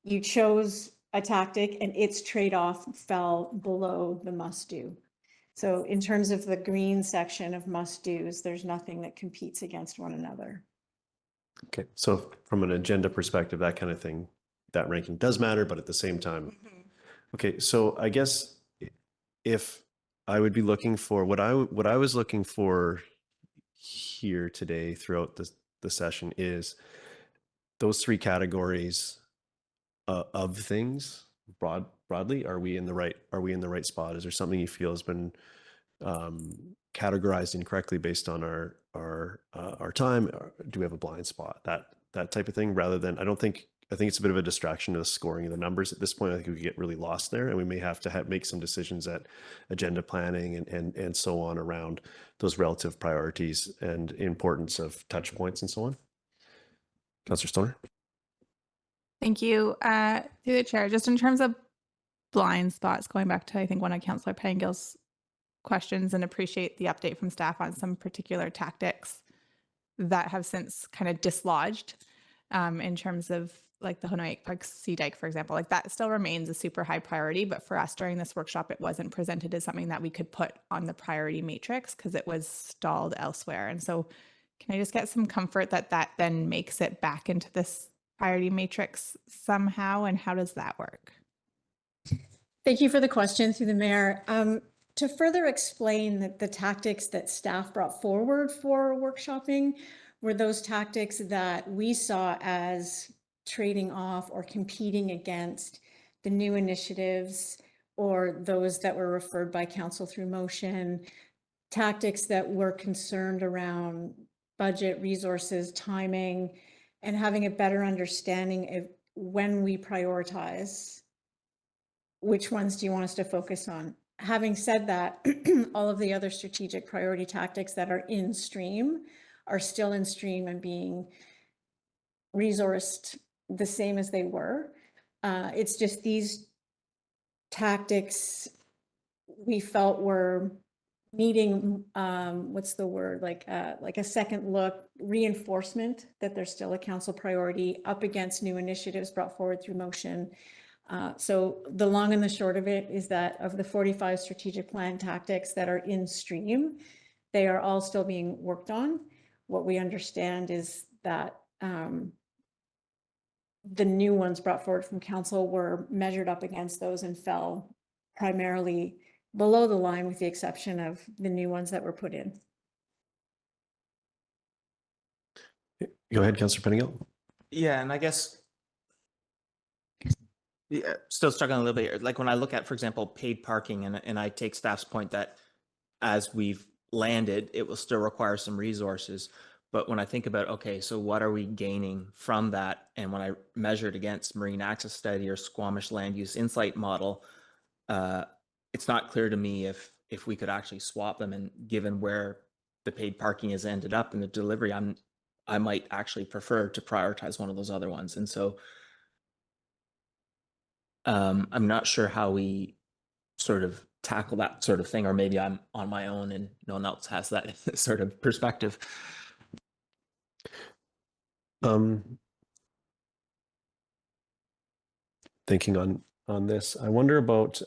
you chose a tactic and its trade-off fell below the must-do. So in terms of the green section of must-dos, there's nothing that competes against one another. Okay, so from an agenda perspective, that kind of thing, that ranking does matter, but at the same time, okay, so I guess if I would be looking for what I was looking for here today throughout the session is those three categories of things broadly. Are we in the right spot? Is there something you feel has been categorized incorrectly based on our time? Do we have a blind spot? That type of thing, rather than, I think it's a bit of a distraction to the scoring of the numbers at this point. I think we could get really lost there, and we may have to make some decisions at agenda planning and so on around those relative priorities and importance of touch points and so on. Councillor Stoner. Thank you. Through the chair, just in terms of blind spots, going back to, I think, one of Councillor Pettingill's questions, and appreciate the update from staff on some particular tactics that have since kind of dislodged in terms of like the Honoic Park Sea Dike, for example. Like that still remains a super high priority, but for us during this workshop, it wasn't presented as something that we could put on the priority matrix because it was stalled elsewhere. And so can I just get some comfort that that then makes it back into this priority matrix somehow, and how does that work? Thank you for the question through the mayor. To further explain that the tactics that staff brought forward for workshopping were those tactics that we saw as trading off or competing against the new initiatives or those that were referred by council through motion, tactics that were concerned around budget, resources, timing, and having a better understanding of when we prioritize, which ones do you want us to focus on? Having said that, all of the other strategic priority tactics that are in stream are still in stream and being resourced the same as they were. It's just these tactics we felt were needing, what's the word, like a second look, reinforcement that they're still a council priority up against new initiatives brought forward through motion. So the long and the short of it is that of the 45 strategic plan tactics that are in stream, they are all still being worked on. What we understand is that the new ones brought forward from council were measured up against those and fell primarily below the line, with the exception of the new ones that were put in. Go ahead, Councillor Pettingill. Yeah, and I guess still struggling a little bit here. Like when I look at, for example, paid parking, and I take staff's point that as we've landed, it will still require some resources. But when I think about, okay, so what are we gaining from that? And when I measured against Marine Access Study or Squamish Land Use Insight Model, it's not clear to me if if we could actually swap them, and given where the paid parking has ended up in the delivery, I might actually prefer to prioritize one of those other ones. And so I'm not sure how we sort of tackle that sort of thing, or maybe I'm on my own and no one else has that sort of perspective. Thinking on this, I wonder about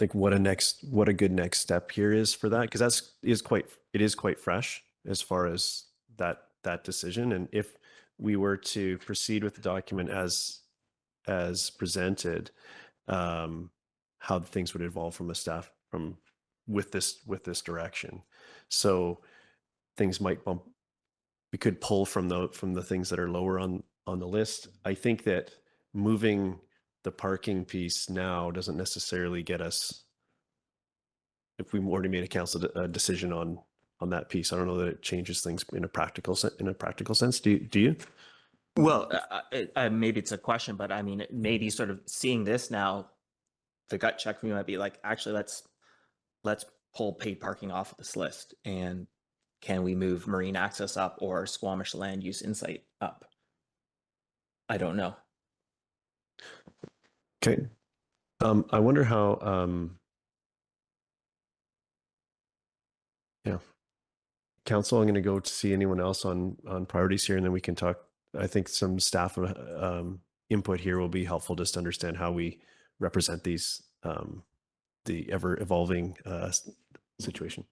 like what a good next step here is for that, because it is quite fresh as far as that decision. And if we were to proceed with the document as presented, how things would evolve from a staff with this direction. So things might bump. We could pull from the things that are lower on the list. I think that moving the parking piece now doesn't necessarily get us, if we've already made a decision on that piece. I don't know that it changes things in a practical sense. Do you? Well, maybe it's a question, but I mean, maybe sort of seeing this now, the gut check for me might be like, actually, let's pull paid parking off of this list, and can we move marine access up or Squamish land use insight up? I don't know. Okay. I wonder how, yeah. Council, I'm going to go to see anyone else on priorities here, and then we can talk. I think some staff input here will be helpful, just to understand how we represent these, the ever evolving situation.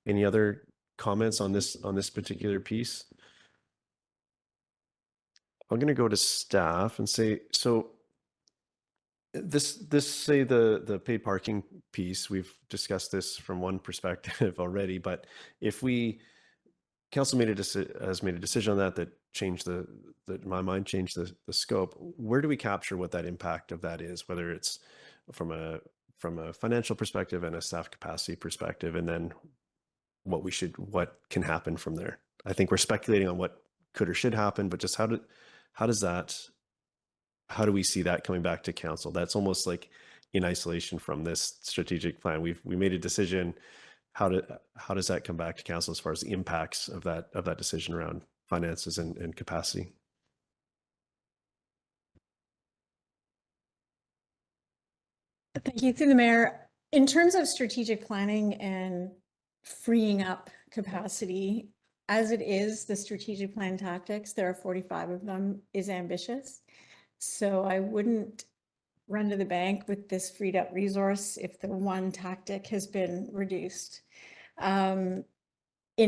Any other comments on this particular piece? I'm going to go to staff and say, so this say the paid parking piece, we've discussed this from one perspective already, but if council has made a decision on that changed in my mind, changed the scope, where do we capture what that impact of that is, whether it's from a financial perspective and a staff capacity perspective, and then what can happen from there? I think we're speculating on what could or should happen, but just how do we see that coming back to council? That's almost like in isolation from this strategic plan. We made a decision. How does that come back to council as far as the impacts of that decision around finances and capacity? Thank you. Through the mayor, in terms of strategic planning and freeing up capacity, as it is, the strategic plan tactics, there are 45 of them, is ambitious. So I wouldn't run to the bank with this freed up resource if the one tactic has been reduced. In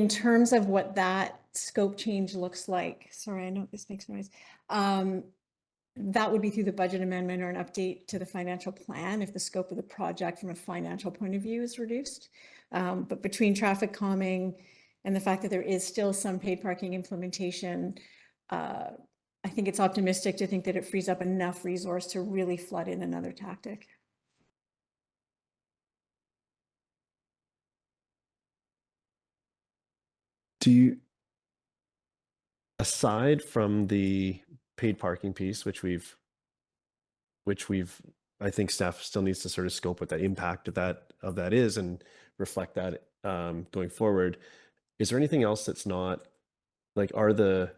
terms of what that scope change looks like, sorry, I know this makes noise. That would be through the budget amendment or an update to the financial plan if the scope of the project from a financial point of view is reduced. But between traffic calming and the fact that there is still some paid parking implementation, I think it's optimistic to think that it frees up enough resource to really flood in another tactic. Do you, aside from the paid parking piece, which we've, I think staff still needs to sort of scope what that impact of that is and reflect that going forward. Is there anything else that's not, like, are the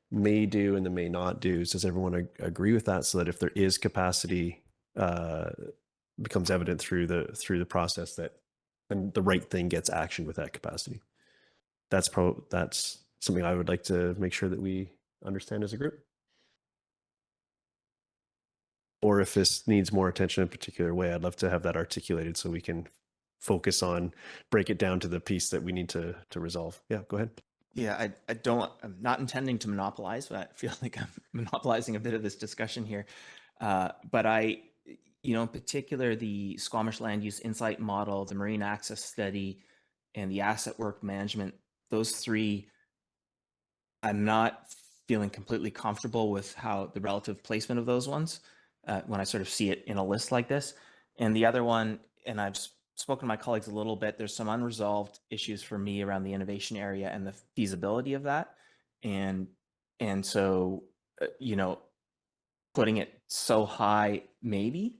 may do and the may not do's, does everyone agree with that, so that if there is capacity becomes evident through the process, that then the right thing gets action with that capacity? That's something I would like to make sure that we understand as a group. Or if this needs more attention in a particular way, I'd love to have that articulated so we can break it down to the piece that we need to resolve. Yeah, go ahead. Yeah, I'm not intending to monopolize, but I feel like I'm monopolizing a bit of this discussion here. But in particular, the Squamish land use insight model, the marine access study, and the asset work management, those three, I'm not feeling completely comfortable with how the relative placement of those ones when I sort of see it in a list like this. And the other one, and I've spoken to my colleagues a little bit, there's some unresolved issues for me around the innovation area and the feasibility of that. And so, putting it so high, maybe,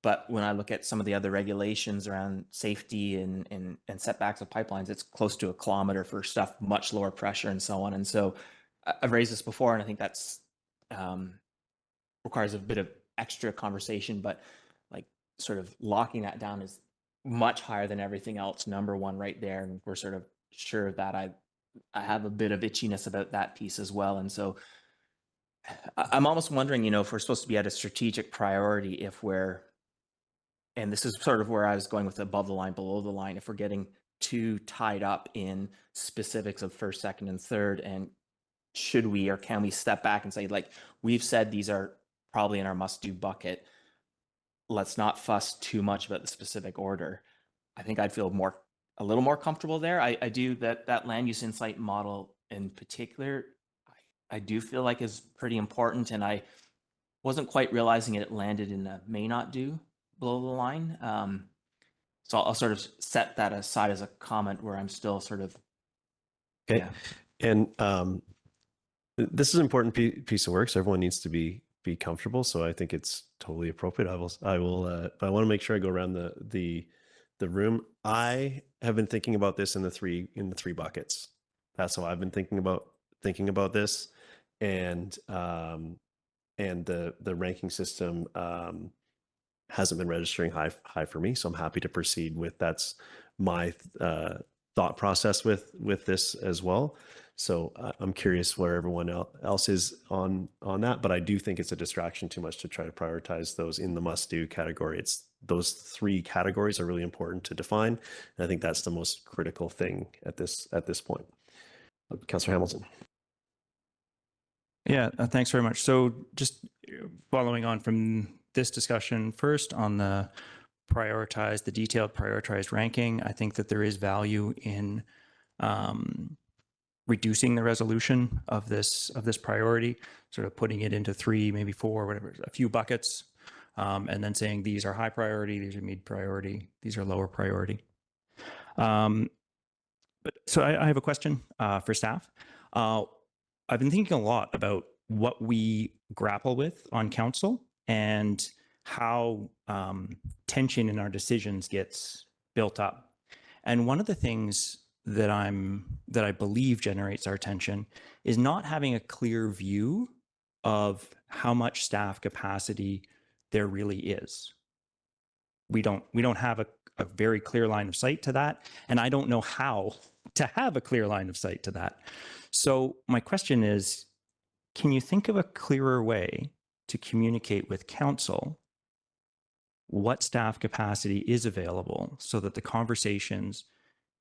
But when I look at some of the other regulations around safety and setbacks of pipelines, it's close to 1 kilometer for stuff much lower pressure and so on. And so I've raised this before, and I think that's requires a bit of extra conversation, but like sort of locking that down is much higher than everything else. Number one right there. And we're sort of sure that I have a bit of itchiness about that piece as well. And so I'm almost wondering, if we're supposed to be at a strategic priority, if we're, and this is sort of where I was going with above the line, below the line, if we're getting too tied up in specifics of first, second, and third, and should we or can we step back and say, like, we've said these are probably in our must-do bucket. Let's not fuss too much about the specific order. I think I'd feel a little more comfortable there. I do that land use insight model in particular, I do feel like is pretty important, and I wasn't quite realizing it landed in the may not do below the line. So I'll sort of set that aside as a comment where I'm still sort of, okay. Yeah. And this is an important piece of work, so everyone needs to be comfortable. So I think it's totally appropriate. I will, but I want to make sure I go around the room. I have been thinking about this in the three buckets. That's how I've been thinking about this, and the ranking system hasn't been registering high for me. So I'm happy to proceed with that's my thought process with this as well. So I'm curious where everyone else is on that, but I do think it's a distraction too much to try to prioritize those in the must-do category. It's those 3 categories are really important to define, and I think that's the most critical thing at this point. Councillor Hamilton. Yeah, thanks very much. So just following on from this discussion, first on the detailed prioritized ranking, I think that there is value in reducing the resolution of this priority, sort of putting it into 3, maybe 4, whatever, a few buckets, and then saying these are high priority, these are mid priority, these are lower priority. But so I have a question for staff. I've been thinking a lot about what we grapple with on council and how tension in our decisions gets built up. And one of the things that I believe generates our tension is not having a clear view of how much staff capacity there really is. We don't have a very clear line of sight to that, and I don't know how to have a clear line of sight to that. So my question is, can you think of a clearer way to communicate with council what staff capacity is available so that the conversations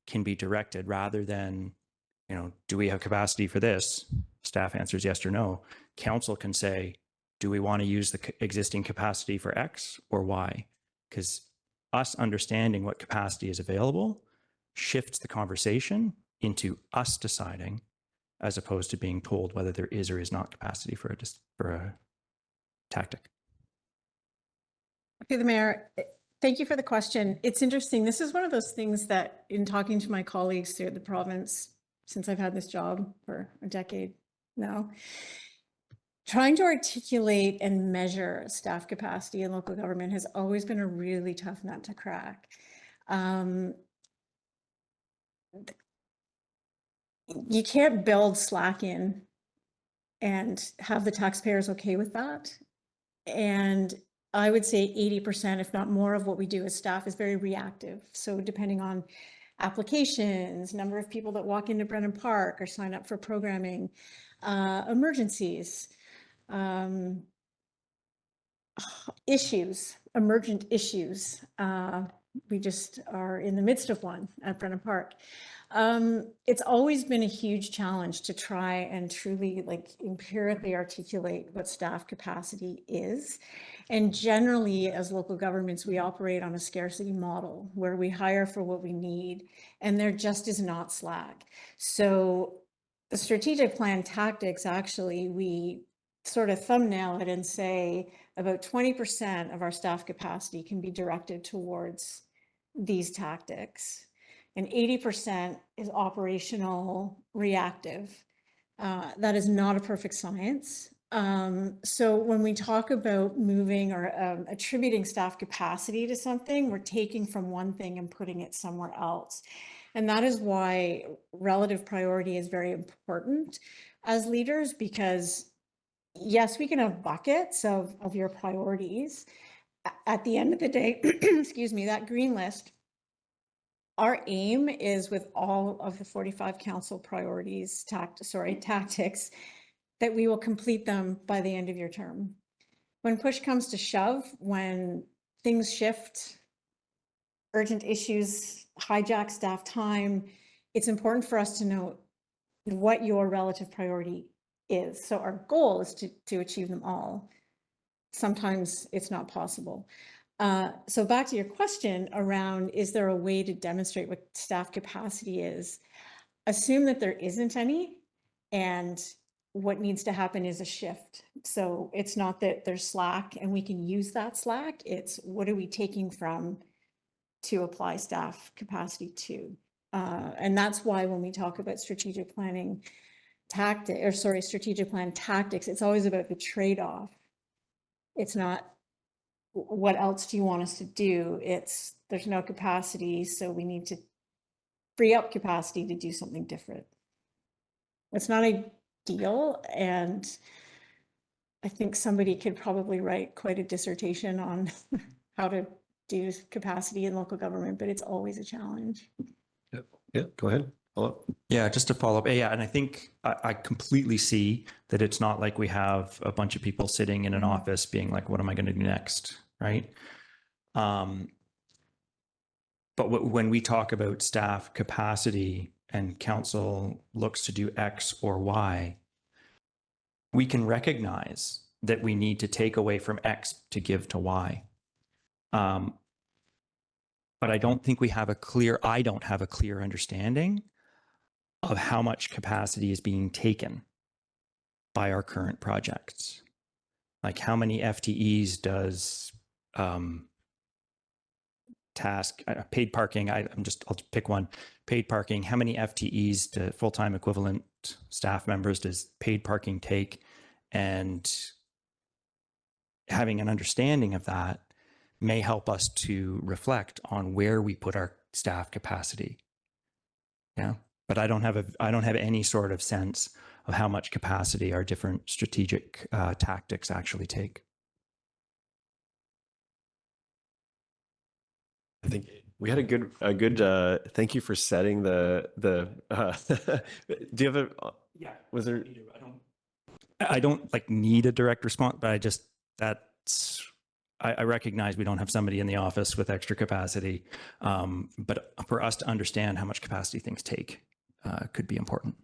can be directed rather than, do we have capacity for this? Staff answers yes or no. Council can say, do we want to use the existing capacity for X or Y? Because us understanding what capacity is available shifts the conversation into us deciding, as opposed to being told whether there is or is not capacity for a tactic. Okay, the mayor, thank you for the question. It's interesting. This is one of those things that in talking to my colleagues throughout the province, since I've had this job for a decade now, trying to articulate and measure staff capacity in local government has always been a really tough nut to crack. You can't build slack in and have the taxpayers okay with that. And I would say 80%, if not more, of what we do as staff is very reactive. So depending on applications, number of people that walk into Brennan Park or sign up for programming, emergencies, emergent issues. We just are in the midst of one at Brennan Park. It's always been a huge challenge to try and truly empirically articulate what staff capacity is. And generally, as local governments, we operate on a scarcity model where we hire for what we need, and there just is not slack. So the strategic plan tactics, actually, we sort of thumbnail it and say about 20% of our staff capacity can be directed towards these tactics. And 80% is operational reactive. That is not a perfect science. So when we talk about moving or attributing staff capacity to something, we're taking from one thing and putting it somewhere else. And that is why relative priority is very important as leaders, because yes, we can have buckets of your priorities. At the end of the day, excuse me, that green list, our aim is with all of the 45 council priorities, tactics, that we will complete them by the end of your term. When push comes to shove, when things shift, urgent issues hijack staff time, it's important for us to know what your relative priority is. So our goal is to achieve them all. Sometimes it's not possible. So back to your question around, is there a way to demonstrate what staff capacity is? Assume that there isn't any, and what needs to happen is a shift. So it's not that there's slack and we can use that slack, it's what are we taking from to apply staff capacity to? And that's why when we talk about strategic planning strategic plan tactics, it's always about the trade-off. It's not what else do you want us to do? It's there's no capacity, so we need to free up capacity to do something different. It's not ideal, and I think somebody could probably write quite a dissertation on how to do capacity in local government, but it's always a challenge. Yeah, go ahead. Follow up. Yeah, just to follow up. Yeah, and I think I completely see that it's not like we have a bunch of people sitting in an office being like, what am I going to do next? Right. But when we talk about staff capacity and council looks to do X or Y, we can recognize that we need to take away from X to give to Y. But I don't think I don't have a clear understanding of how much capacity is being taken by our current projects. Like how many FTEs does paid parking, I'll pick one, paid parking, how many FTEs to full-time equivalent staff members does paid parking take? And having an understanding of that may help us to reflect on where we put our staff capacity. Yeah, but I don't have any sort of sense of how much capacity our different strategic tactics actually take. I think we had a good thank you for setting the do you have a Yeah. was there I don't like need a direct response, but I recognize we don't have somebody in the office with extra capacity. But for us to understand how much capacity things take could be important.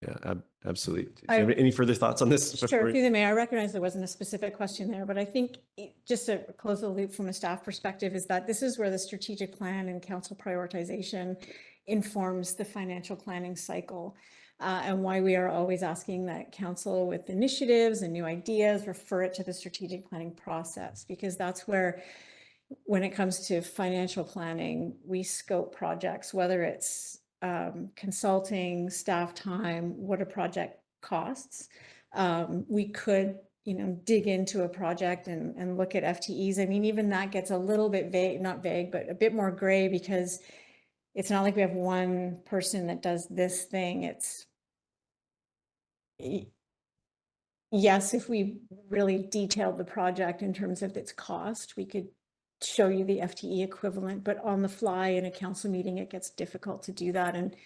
Yeah, absolutely. Do you have any further thoughts on this? Sure, through the mayor, I recognize there wasn't a specific question there, but I think just to close the loop from a staff perspective is that this is where the strategic plan and council prioritization informs the financial planning cycle, and why we are always asking that council with initiatives and new ideas refer it to the strategic planning process, because that's where, when it comes to financial planning, we scope projects, whether it's consulting, staff time, what a project costs. We could, dig into a project and look at FTEs. I mean, even that gets a little bit vague, not vague, but a bit more gray, because it's not like we have one person that does this thing. It's, yes, if we really detailed the project in terms of its cost, we could show you the FTE equivalent, but on the fly in a council meeting, it gets difficult to do that. And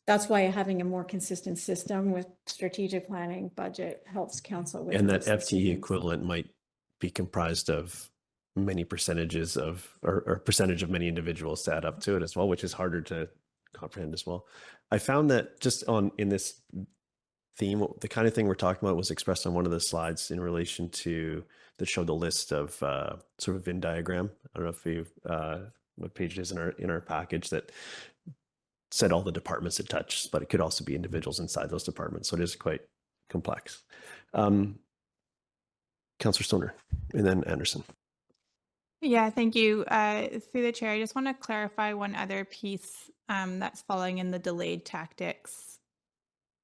that's why having a more consistent system with strategic planning budget helps council with. And that FTE equivalent might be comprised of many percentages of, or percentage of many individuals to add up to it as well, which is harder to comprehend as well. I found that just in this theme, the kind of thing we're talking about was expressed on one of the slides in relation to that showed the list of sort of Venn diagram. I don't know if you what page it is in our package that said all the departments it touches, but it could also be individuals inside those departments. So it is quite complex. Councillor Stoner, and then Anderson. Yeah, thank you. Through the chair, I just want to clarify one other piece that's falling in the delayed tactics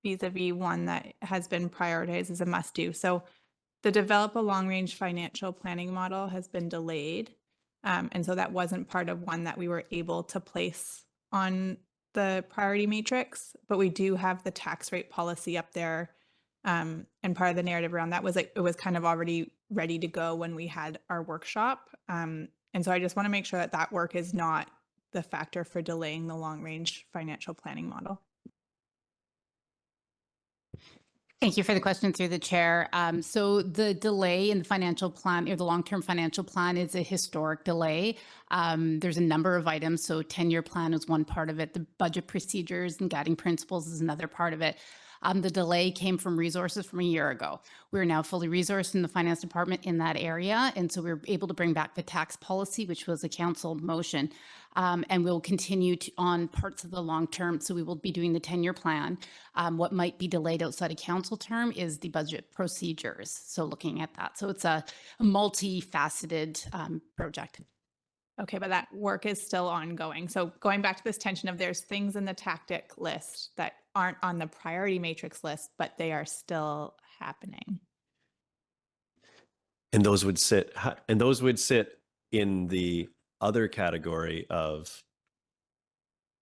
vis-a-vis one that has been prioritized as a must-do. So the develop a long-range financial planning model has been delayed. And so that wasn't part of one that we were able to place on the priority matrix, but we do have the tax rate policy up there. And part of the narrative around that was like, it was kind of already ready to go when we had our workshop. And so I just want to make sure that that work is not the factor for delaying the long-range financial planning model. Thank you for the question through the chair. So the delay in the financial plan or the long-term financial plan is a historic delay. There's a number of items. So 10-year plan is one part of it. The budget procedures and guiding principles is another part of it. The delay came from resources from a year ago. We're now fully resourced in the finance department in that area. And so we were able to bring back the tax policy, which was a council motion. And we'll continue to, on parts of the long term. So we will be doing the 10-year plan. What might be delayed outside of council term is the budget procedures. So looking at that. So it's a multifaceted project. Okay, but that work is still ongoing. So going back to this tension of there's things in the tactic list that aren't on the priority matrix list, but they are still happening. And those would sit in the other category of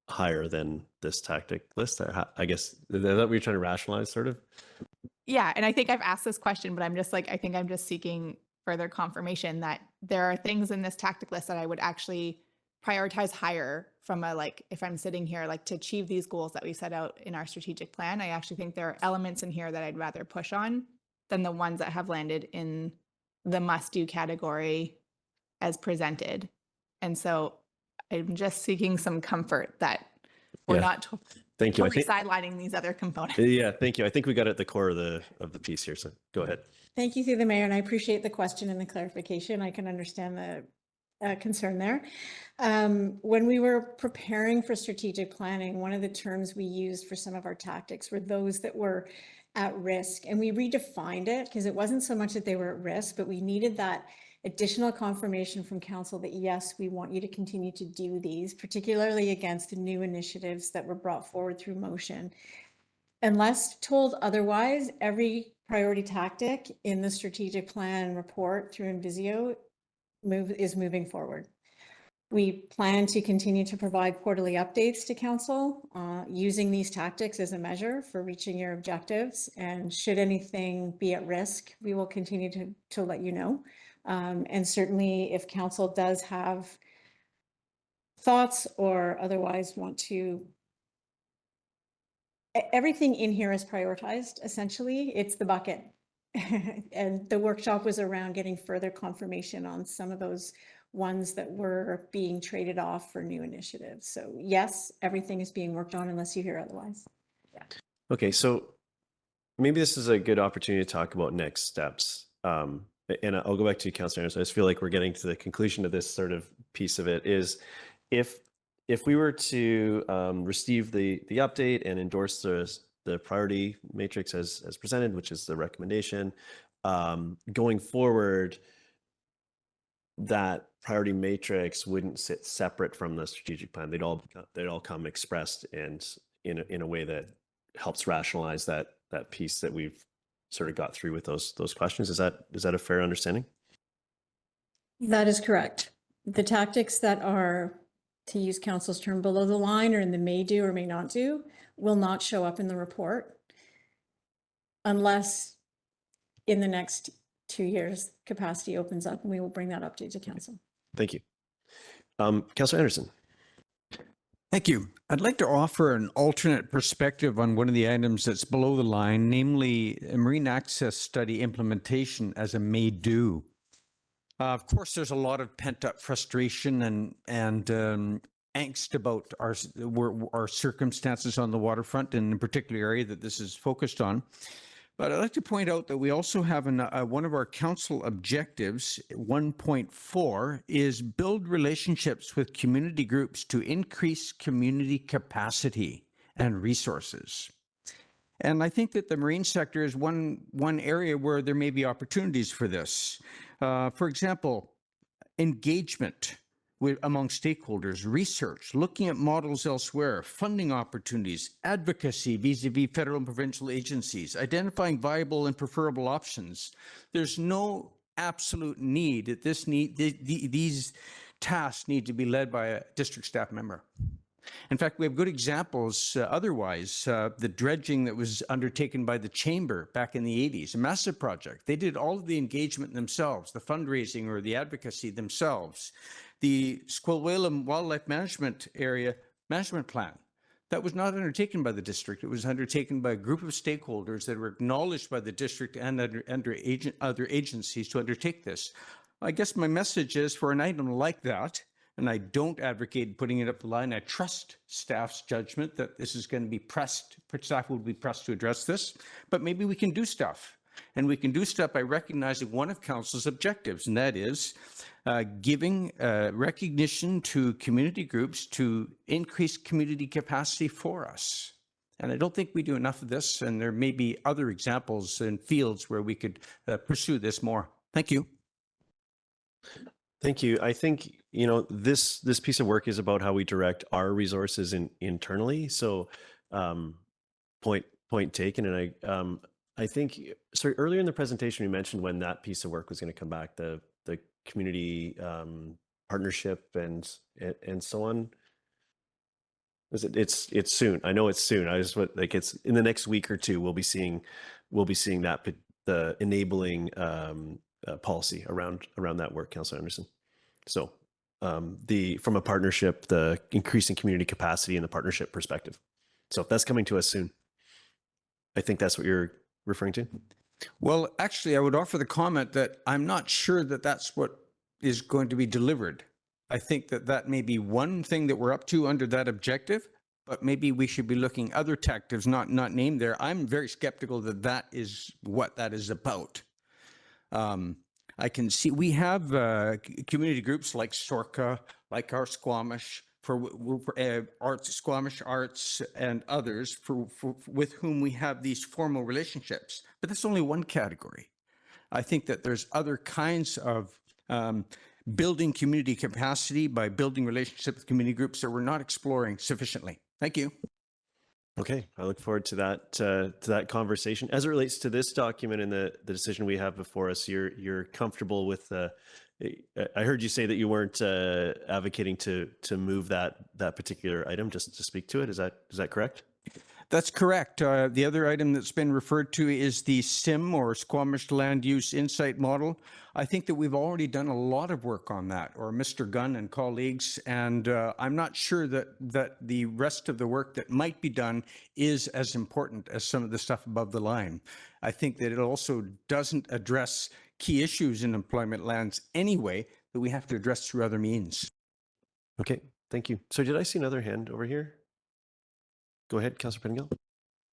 higher than this tactic list. I guess is that what you're trying to rationalize, sort of? Yeah, and I think I've asked this question, but I'm just like, I think I'm just seeking further confirmation that there are things in this tactic list that I would actually prioritize higher from a, like, if I'm sitting here, like, to achieve these goals that we set out in our strategic plan. I actually think there are elements in here that I'd rather push on than the ones that have landed in the must-do category as presented. And so I'm just seeking some comfort that we're not Thank you. totally sidelining these other components. Yeah, thank you. I think we got at the core of the piece here. So go ahead. Thank you through the mayor, and I appreciate the question and the clarification. I can understand the concern there. When we were preparing for strategic planning, one of the terms we used for some of our tactics were those that were at risk, and we redefined it because it wasn't so much that they were at risk, but we needed that additional confirmation from council that yes, we want you to continue to do these, particularly against the new initiatives that were brought forward through motion. Unless told otherwise, every priority tactic in the strategic plan report through Invisio is moving forward. We plan to continue to provide quarterly updates to council using these tactics as a measure for reaching your objectives. And should anything be at risk, we will continue to let you know. And certainly if council does have thoughts or otherwise want to, everything in here is prioritized, essentially. It's the bucket. And the workshop was around getting further confirmation on some of those ones that were being traded off for new initiatives. So yes, everything is being worked on unless you hear otherwise. Yeah. Okay, so maybe this is a good opportunity to talk about next steps. And I'll go back to you, Councillor Anderson. I just feel like we're getting to the conclusion of this sort of piece of it is if we were to receive the update and endorse the priority matrix as presented, which is the recommendation, going forward, that priority matrix wouldn't sit separate from the strategic plan. They'd all come expressed and in a way that helps rationalize that piece that we've sort of got through with those questions. Is that a fair understanding? That is correct. The tactics that are, to use council's term, below the line or in the may do or may not do will not show up in the report unless in the next 2 years capacity opens up, and we will bring that update to council. Thank you. Councillor Anderson. Thank you. I'd like to offer an alternate perspective on one of the items that's below the line, namely a marine access study implementation as a may do. Of course, there's a lot of pent up frustration and angst about our circumstances on the waterfront, and in particular area that this is focused on. But I'd like to point out that we also have one of our council objectives, 1.4, is build relationships with community groups to increase community capacity and resources. And I think that the marine sector is one area where there may be opportunities for this. For example, engagement among stakeholders, research, looking at models elsewhere, funding opportunities, advocacy vis-a-vis federal and provincial agencies, identifying viable and preferable options. There's no absolute need that these tasks need to be led by a district staff member. In fact, we have good examples otherwise. The dredging that was undertaken by the Chamber back in the 80s, a massive project. They did all of the engagement themselves, the fundraising or the advocacy themselves. The Squamish Wildlife Management Area Management Plan, that was not undertaken by the district. It was undertaken by a group of stakeholders that were acknowledged by the district and other agencies to undertake this. I guess my message is for an item like that, and I don't advocate putting it up the line. I trust staff's judgment that this is going to be pressed, staff will be pressed to address this, but maybe we can do stuff. And we can do stuff by recognizing one of council's objectives, and that is giving recognition to community groups to increase community capacity for us. And I don't think we do enough of this, and there may be other examples in fields where we could pursue this more. Thank you. Thank you. I think, you know, this piece of work is about how we direct our resources internally. So point taken. And I think, sorry, earlier in the presentation, we mentioned when that piece of work was going to come back, the community partnership and so on. It's soon. I know it's soon. I just like it's in the next week or two. We'll be seeing that the enabling policy around that work, Councillor Anderson. So from a partnership, the increasing community capacity and the partnership perspective. So that's coming to us soon. I think that's what you're referring to. Well, actually, I would offer the comment that I'm not sure that that's what is going to be delivered. I think that may be one thing that we're up to under that objective, but maybe we should be looking other tactics not named there. I'm very skeptical that is what that is about. I can see we have community groups like SORCA, like our Squamish, for arts, Squamish Arts and others with whom we have these formal relationships, but that's only one category. I think that there's other kinds of building community capacity by building relationships with community groups that we're not exploring sufficiently. Thank you. Okay, I look forward to that conversation. As it relates to this document and the decision we have before us, you're comfortable with. I heard you say that you weren't advocating to move that particular item, just to speak to it. Is that correct? That's correct. The other item that's been referred to is the SIM, or Squamish Land Use Insight Model. I think that we've already done a lot of work on that, or Mr. Gunn and colleagues, and I'm not sure that the rest of the work that might be done is as important as some of the stuff above the line. I think that it also doesn't address key issues in employment lands anyway that we have to address through other means. Okay, thank you. So did I see another hand over here? Go ahead, Councillor Pettingill.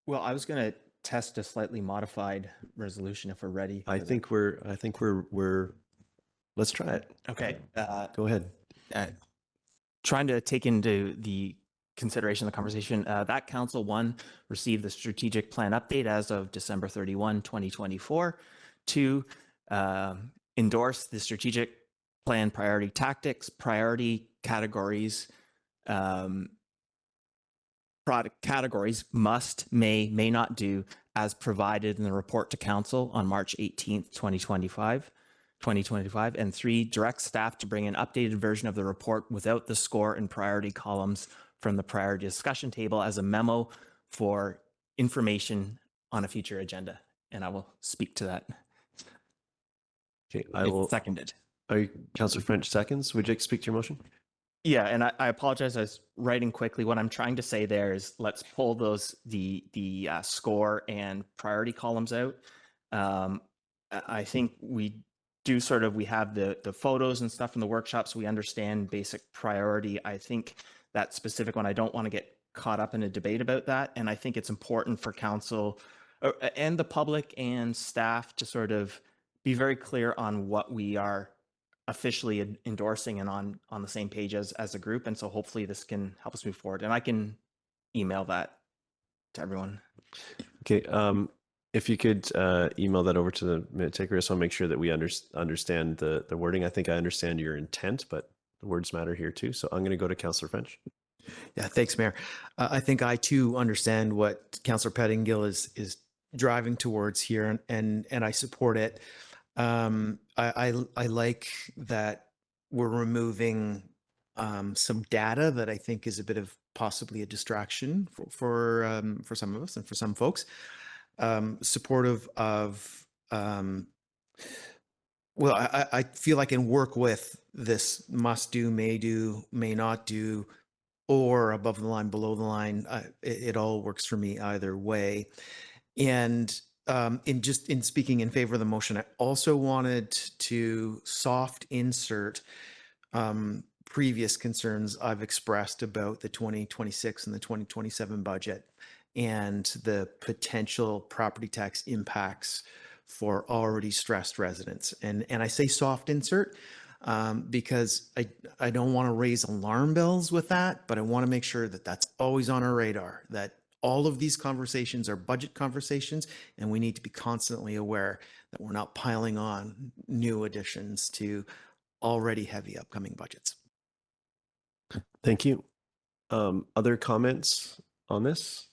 Well, I was going to test a slightly modified resolution if we're ready. I think we're. Let's try it. Okay. Go ahead. Trying to take into the consideration of the conversation, that Council 1 received the strategic plan update as of December 31, 2024. 2, endorse the strategic plan priority tactics, priority categories, product categories must, may not do as provided in the report to Council on March 18th, 2025. And 3, direct staff to bring an updated version of the report without the score and priority columns from the priority discussion table as a memo for information on a future agenda. And I will speak to that. Okay, I will second it. Councillor French seconds. Would you like to speak to your motion? Yeah, and I apologize. I was writing quickly. What I'm trying to say there is let's pull the score and priority columns out. I think we have the photos and stuff in the workshops. We understand basic priority. I think that specific one, I don't want to get caught up in a debate about that. And I think it's important for council and the public and staff to sort of be very clear on what we are officially endorsing and on the same page as a group. And so hopefully this can help us move forward. And I can email that to everyone. Okay. If you could email that over to the minute taker, I just want to make sure that we understand the wording. I think I understand your intent, but the words matter here too. So I'm going to go to Councillor French. Yeah, thanks, Mayor. I think I too understand what Councillor Pettingill is driving towards here, and I support it. I like that we're removing some data that I think is a bit of possibly a distraction for some of us and for some folks. Supportive of well, I feel I can work with this must do, may not do, or above the line, below the line. It all works for me either way. And in speaking in favor of the motion, I also wanted to soft insert previous concerns I've expressed about the 2026 and the 2027 budget and the potential property tax impacts for already stressed residents. And I say soft insert because I don't want to raise alarm bells with that, but I want to make sure that that's always on our radar, that all of these conversations are budget conversations, and we need to be constantly aware that we're not piling on new additions to already heavy upcoming budgets. Thank you. Other comments on this?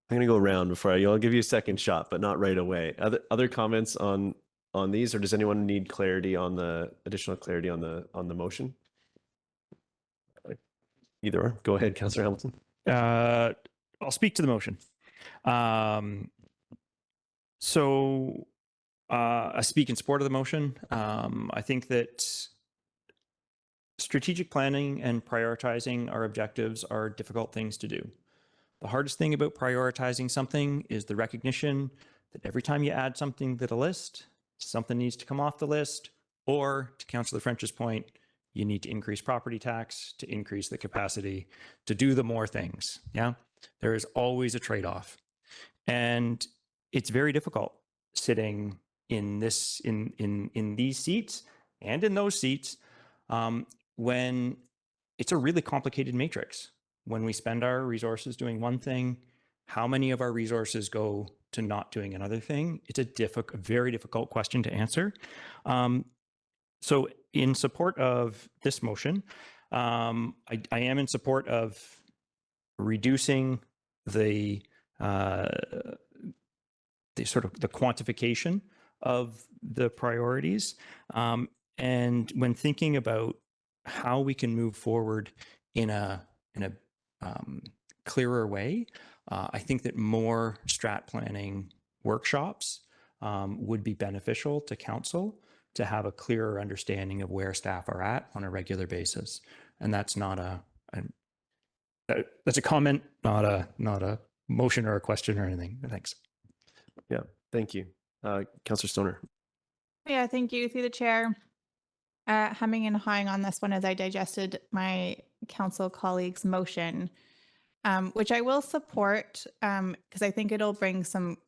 I'm going to go around before I'll give you a second shot, but not right away. Other comments on these, or does anyone need clarity on the additional clarity on the motion? Either or. Go ahead, Councillor Hamilton. I'll speak to the motion. So I speak in support of the motion. I think that strategic planning and prioritizing our objectives are difficult things to do. The hardest thing about prioritizing something is the recognition that every time you add something to the list, something needs to come off the list, or to Councillor French's point, you need to increase property tax to increase the capacity to do the more things. Yeah, there is always a trade-off. And it's very difficult sitting in this in these seats and in those seats when it's a really complicated matrix. When we spend our resources doing one thing, how many of our resources go to not doing another thing? It's a very difficult question to answer. So in support of this motion, I am in support of reducing the sort of the quantification of the priorities. And when thinking about how we can move forward in a clearer way, I think that more strat planning workshops would be beneficial to council to have a clearer understanding of where staff are at on a regular basis. And that's not that's a comment, not a motion or a question or anything. Thanks. Yeah, thank you. Councillor Stoner. Yeah, thank you through the chair. Humming and hawing on this one as I digested my council colleague's motion, which I will support because I think it'll bring some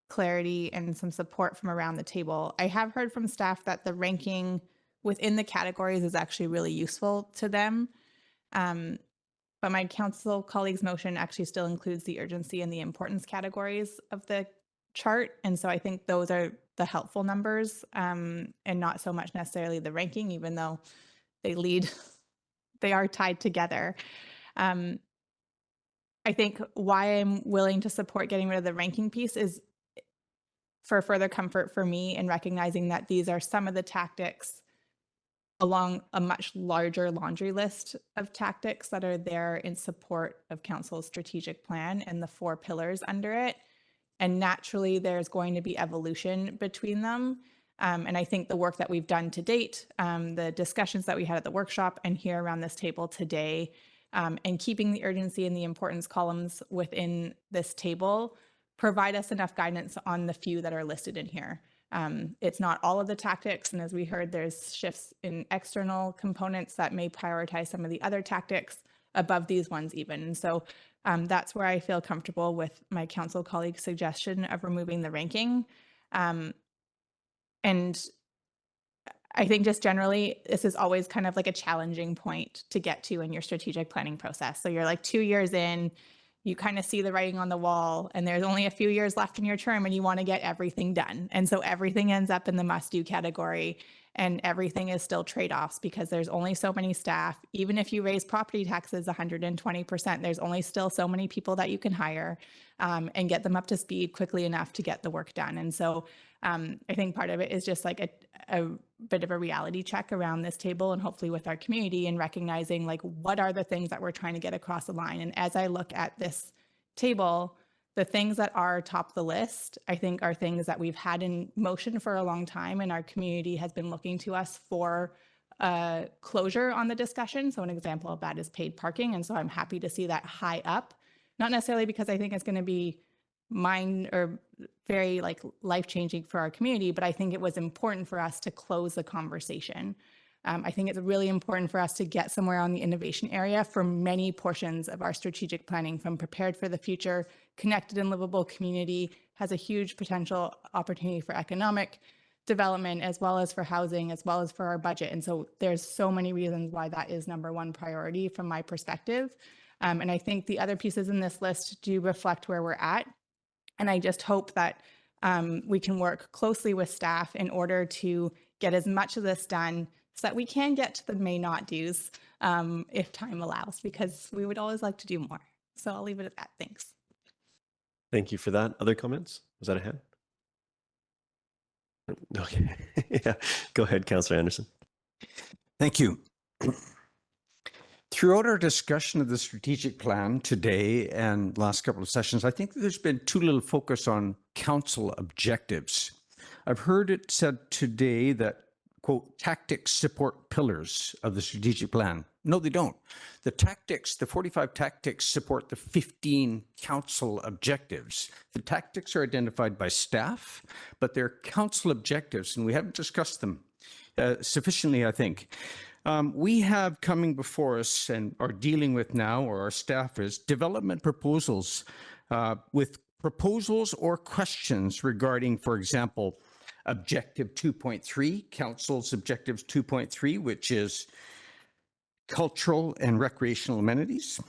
clarity and some support from around the table. I have heard from staff that the ranking within the categories is actually really useful to them. But my council colleague's motion actually still includes the urgency and the importance categories of the chart. And so I think those are the helpful numbers and not so much necessarily the ranking, even though they are tied together. I think why I'm willing to support getting rid of the ranking piece is for further comfort for me in recognizing that these are some of the tactics along a much larger laundry list of tactics that are there in support of council's strategic plan and the 4 pillars under it. And naturally, there's going to be evolution between them. And I think the work that we've done to date, the discussions that we had at the workshop and here around this table today, and keeping the urgency and the importance columns within this table provide us enough guidance on the few that are listed in here. It's not all of the tactics. And as we heard, there's shifts in external components that may prioritize some of the other tactics above these ones even. And so that's where I feel comfortable with my council colleague's suggestion of removing the ranking. And I think just generally, this is always kind of like a challenging point to get to in your strategic planning process. So you're like 2 years in, you kind of see the writing on the wall and there's only a few years left in your term and you want to get everything done. And so everything ends up in the must do category and everything is still trade-offs because there's only so many staff. Even if you raise property taxes 120%, there's only still so many people that you can hire and get them up to speed quickly enough to get the work done. And so I think part of it is just like a bit of a reality check around this table and hopefully with our community and recognizing like what are the things that we're trying to get across the line. And as I look at this table, the things that are top of the list, I think are things that we've had in motion for a long time and our community has been looking to us for closure on the discussion. So an example of that is paid parking. And so I'm happy to see that high up, not necessarily because I think it's going to be mind or very like life-changing for our community, but I think it was important for us to close the conversation. I think it's really important for us to get somewhere on the innovation area for many portions of our strategic planning, from prepared for the future, connected and livable community has a huge potential opportunity for economic development, as well as for housing, as well as for our budget. And so there's so many reasons why that is number one priority from my perspective. And I think the other pieces in this list do reflect where we're at. And I just hope that we can work closely with staff in order to get as much of this done so that we can get to the may not do's if time allows, because we would always like to do more. So I'll leave it at that. Thanks. Thank you for that. Other comments? Was that a hand? Okay. Yeah. Go ahead, Councillor Anderson. Thank you. Throughout our discussion of the strategic plan today and last couple of sessions, I think there's been too little focus on council objectives. I've heard it said today that, quote, tactics support pillars of the strategic plan. No, they don't. The tactics, the 45 tactics support the 15 council objectives. The tactics are identified by staff, but they're council objectives, and we haven't discussed them sufficiently, I think. We have coming before us and are dealing with now, or our staff is, development proposals with proposals or questions regarding, for example, Objective 2.3, Council's Objectives 2.3, which is cultural and recreational amenities.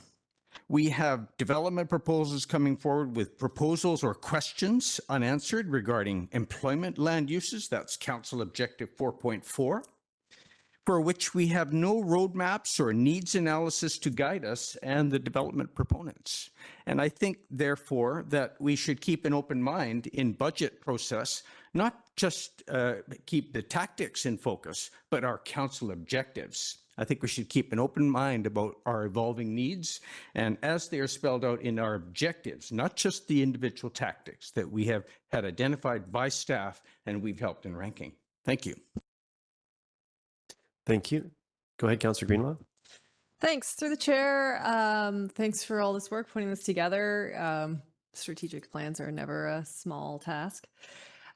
We have development proposals coming forward with proposals or questions unanswered regarding employment land uses. That's Council Objective 4.4. for which we have no roadmaps or needs analysis to guide us and the development proponents. And I think, therefore, that we should keep an open mind in budget process, not just keep the tactics in focus, but our council objectives. I think we should keep an open mind about our evolving needs, and as they are spelled out in our objectives, not just the individual tactics that we have had identified by staff and we've helped in ranking. Thank you. Thank you. Go ahead, Councillor Greenlaw. Thanks. Through the chair, thanks for all this work putting this together. Strategic plans are never a small task.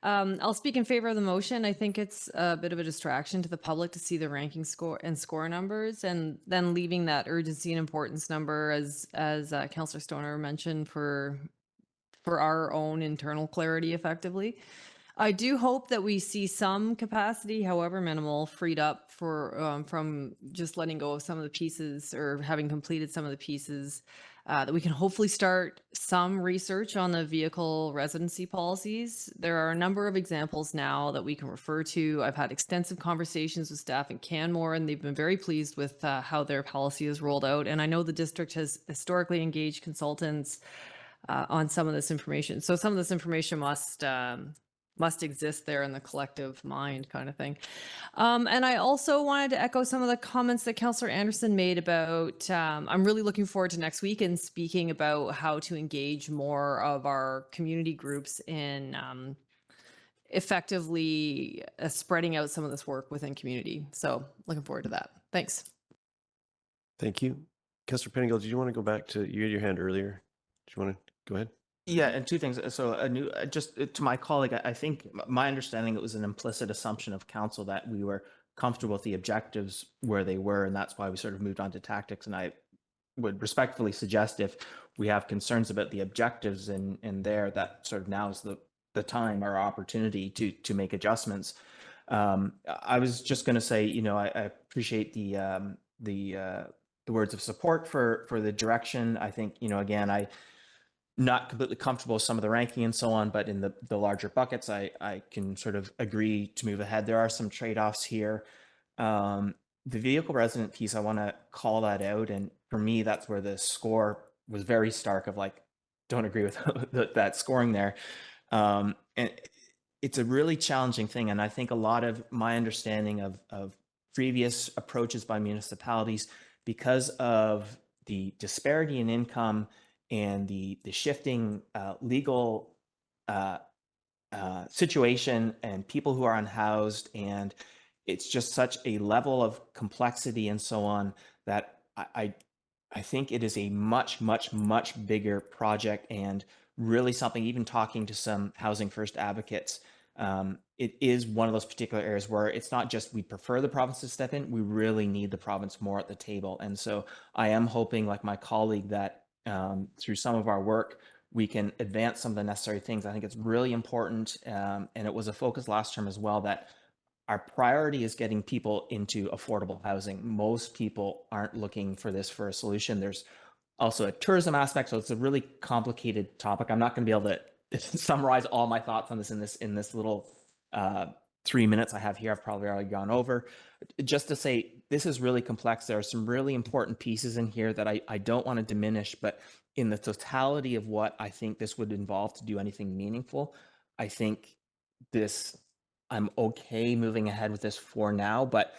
I'll speak in favor of the motion. I think it's a bit of a distraction to the public to see the ranking score numbers, and then leaving that urgency and importance number, as Councillor Stoner mentioned, for our own internal clarity effectively. I do hope that we see some capacity, however minimal, freed up for from just letting go of some of the pieces or having completed some of the pieces, that we can hopefully start some research on the vehicle residency policies. There are a number of examples now that we can refer to. I've had extensive conversations with staff in Canmore, and they've been very pleased with how their policy is rolled out. And I know the district has historically engaged consultants on some of this information. So some of this information must exist there in the collective mind, kind of thing. And I also wanted to echo some of the comments that Councillor Anderson made about, I'm really looking forward to next week and speaking about how to engage more of our community groups in effectively spreading out some of this work within community. So looking forward to that. Thanks. Thank you. Councillor Pettingill, did you want to go back to, you had your hand earlier. Do you want to go ahead? Yeah, and two things. So just to my colleague, I think my understanding, it was an implicit assumption of council that we were comfortable with the objectives where they were, and that's why we sort of moved on to tactics. And I would respectfully suggest, if we have concerns about the objectives in there, that sort of now is the time or opportunity to make adjustments. I was just going to say, I appreciate the words of support for the direction. I think, again, not completely comfortable with some of the ranking and so on, but in the larger buckets, I can sort of agree to move ahead. There are some trade-offs here. The vehicle resident piece, I want to call that out. And for me, that's where the score was very stark of like, don't agree with that scoring there. And it's a really challenging thing. And I think a lot of my understanding of previous approaches by municipalities, because of the disparity in income and the shifting legal situation and people who are unhoused, and it's just such a level of complexity and so on that I think it is a much bigger project, and really something, even talking to some housing first advocates, it is one of those particular areas where it's not just we prefer the province to step in, we really need the province more at the table. And so I am hoping, like my colleague, that through some of our work, we can advance some of the necessary things. I think it's really important, and it was a focus last term as well, that our priority is getting people into affordable housing. Most people aren't looking for this for a solution. There's also a tourism aspect, so it's a really complicated topic. I'm not going to be able to summarize all my thoughts on this in this little 3 minutes I have here. I've probably already gone over. Just to say, this is really complex. There are some really important pieces in here that I don't want to diminish, but in the totality of what I think this would involve to do anything meaningful, I think I'm okay moving ahead with this for now, but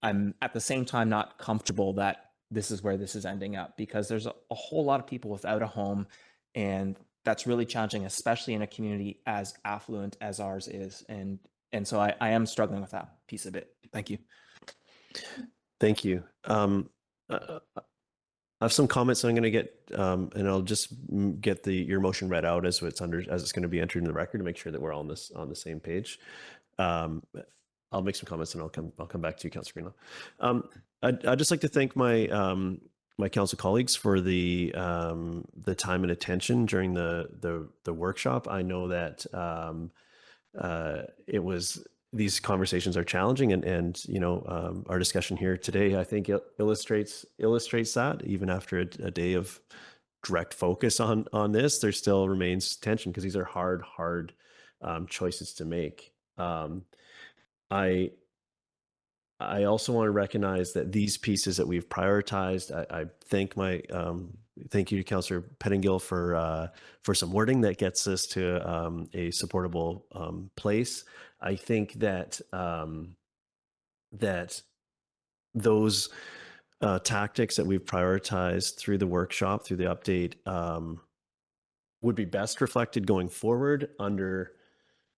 I'm at the same time not comfortable that this is where this is ending up, because there's a whole lot of people without a home, and that's really challenging, especially in a community as affluent as ours is. And so I am struggling with that piece of it. Thank you. Thank you. I have some comments I'm going to get, and I'll just get your motion read out as it's going to be entered in the record to make sure that we're all on the same page. I'll make some comments and I'll come back to you, Councillor Greenlaw. I'd just like to thank my my council colleagues for the time and attention during the workshop. I know that these conversations are challenging, and you know, our discussion here today, I think, illustrates that even after a day of direct focus on this, there still remains tension, because these are hard choices to make. I also want to recognize that these pieces that we've prioritized, I thank thank you to Councillor Pettingill for some wording that gets us to a supportable place. I think that that those tactics that we've prioritized through the workshop, through the update, would be best reflected going forward under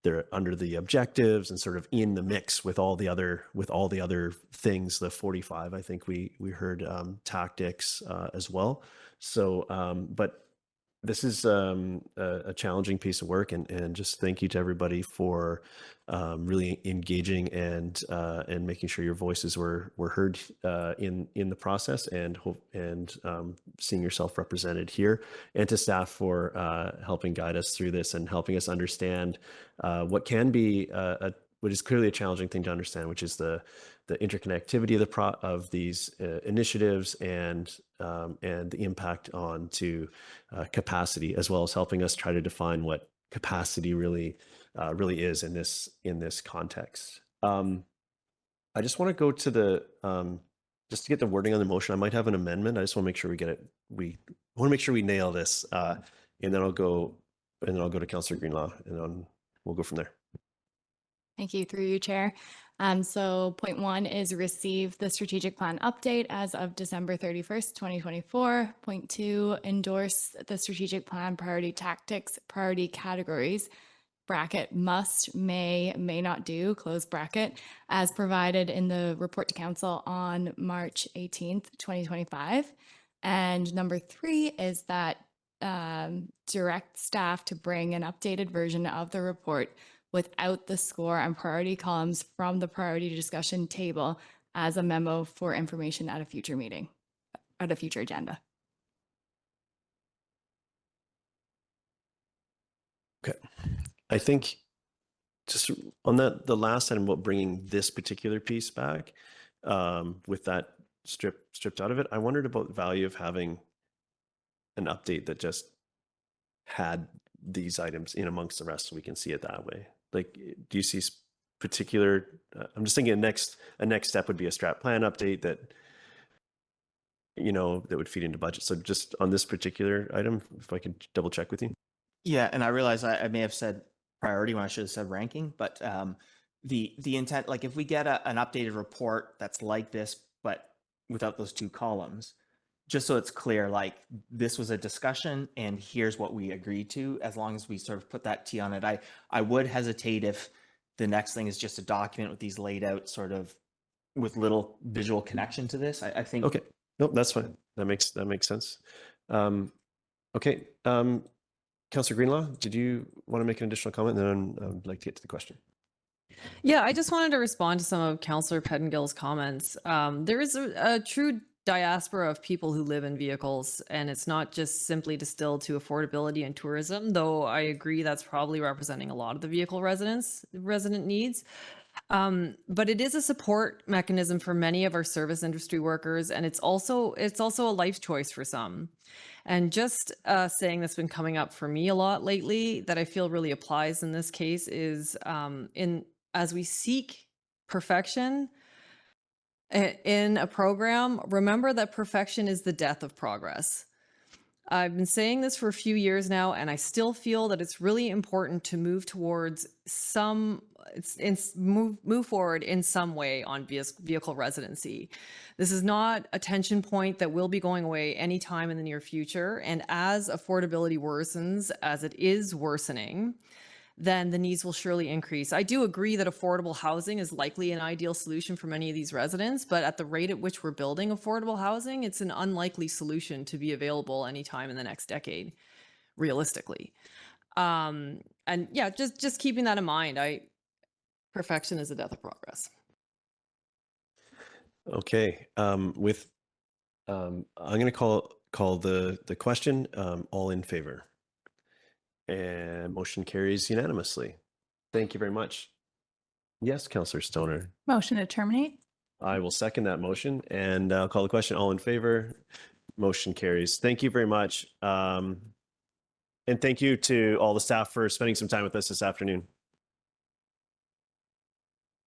the objectives and sort of in the mix with all the other things, the 45, I think we heard tactics as well. So but this is a challenging piece of work, and just thank you to everybody for really engaging and making sure your voices were heard in the process, and seeing yourself represented here, and to staff for helping guide us through this and helping us understand what can be what is clearly a challenging thing to understand, which is the interconnectivity of these initiatives, and the impact on to capacity, as well as helping us try to define what capacity really is in this context. I just want to go to just to get the wording on the motion. I might have an amendment. I just want to make sure we get it. We want to make sure we nail this, and then I'll go to Councillor Greenlaw, and then we'll go from there. Thank you, through you, Chair. So point 1 is receive the strategic plan update as of December 31st, 2024. Point 2, endorse the strategic plan priority tactics, priority categories, bracket must, may not do, close bracket, as provided in the report to council on March 18th, 2025. And number 3 is that direct staff to bring an updated version of the report without the score and priority columns from the priority discussion table as a memo for information at a future meeting, at a future agenda. Okay. I think just on the last item about bringing this particular piece back, with that stripped out of it, I wondered about the value of having an update that just had these items in amongst the rest, so we can see it that way. Like, do you see particular? I'm just thinking a next step would be a strat plan update that, you know, that would feed into budget. So just on this particular item, if I could double check with you. Yeah, and I realize I may have said priority when I should have said ranking, but the intent, like if we get an updated report that's like this, but without those two columns, just so it's clear, like this was a discussion and here's what we agreed to, as long as we sort of put that T on it. I would hesitate if the next thing is just a document with these laid out sort of with little visual connection to this. I think. Okay, nope, that's fine. That makes sense. Okay, Councillor Greenlaw, did you want to make an additional comment? And then I'd like to get to the question. Yeah, I just wanted to respond to some of Councillor Pettingill's comments. There is a true diaspora of people who live in vehicles, and it's not just simply distilled to affordability and tourism, though I agree that's probably representing a lot of the vehicle resident needs. But it is a support mechanism for many of our service industry workers, and it's also a life choice for some. And just saying that's been coming up for me a lot lately that I feel really applies in this case is as we seek perfection in a program, remember that perfection is the death of progress. I've been saying this for a few years now, and I still feel that it's really important to move towards move forward in some way on vehicle residency. This is not a tension point that will be going away anytime in the near future. And as affordability worsens, as it is worsening, then the needs will surely increase. I do agree that affordable housing is likely an ideal solution for many of these residents, but at the rate at which we're building affordable housing, it's an unlikely solution to be available anytime in the next decade, realistically. And yeah, just keeping that in mind, perfection is the death of progress. Okay, I'm going to call the question. All in favor? And motion carries unanimously. Thank you very much. Yes, Councillor Stoner. Motion to terminate. I will second that motion, and I'll call the question. All in favor? Motion carries. Thank you very much. And thank you to all the staff for spending some time with us this afternoon.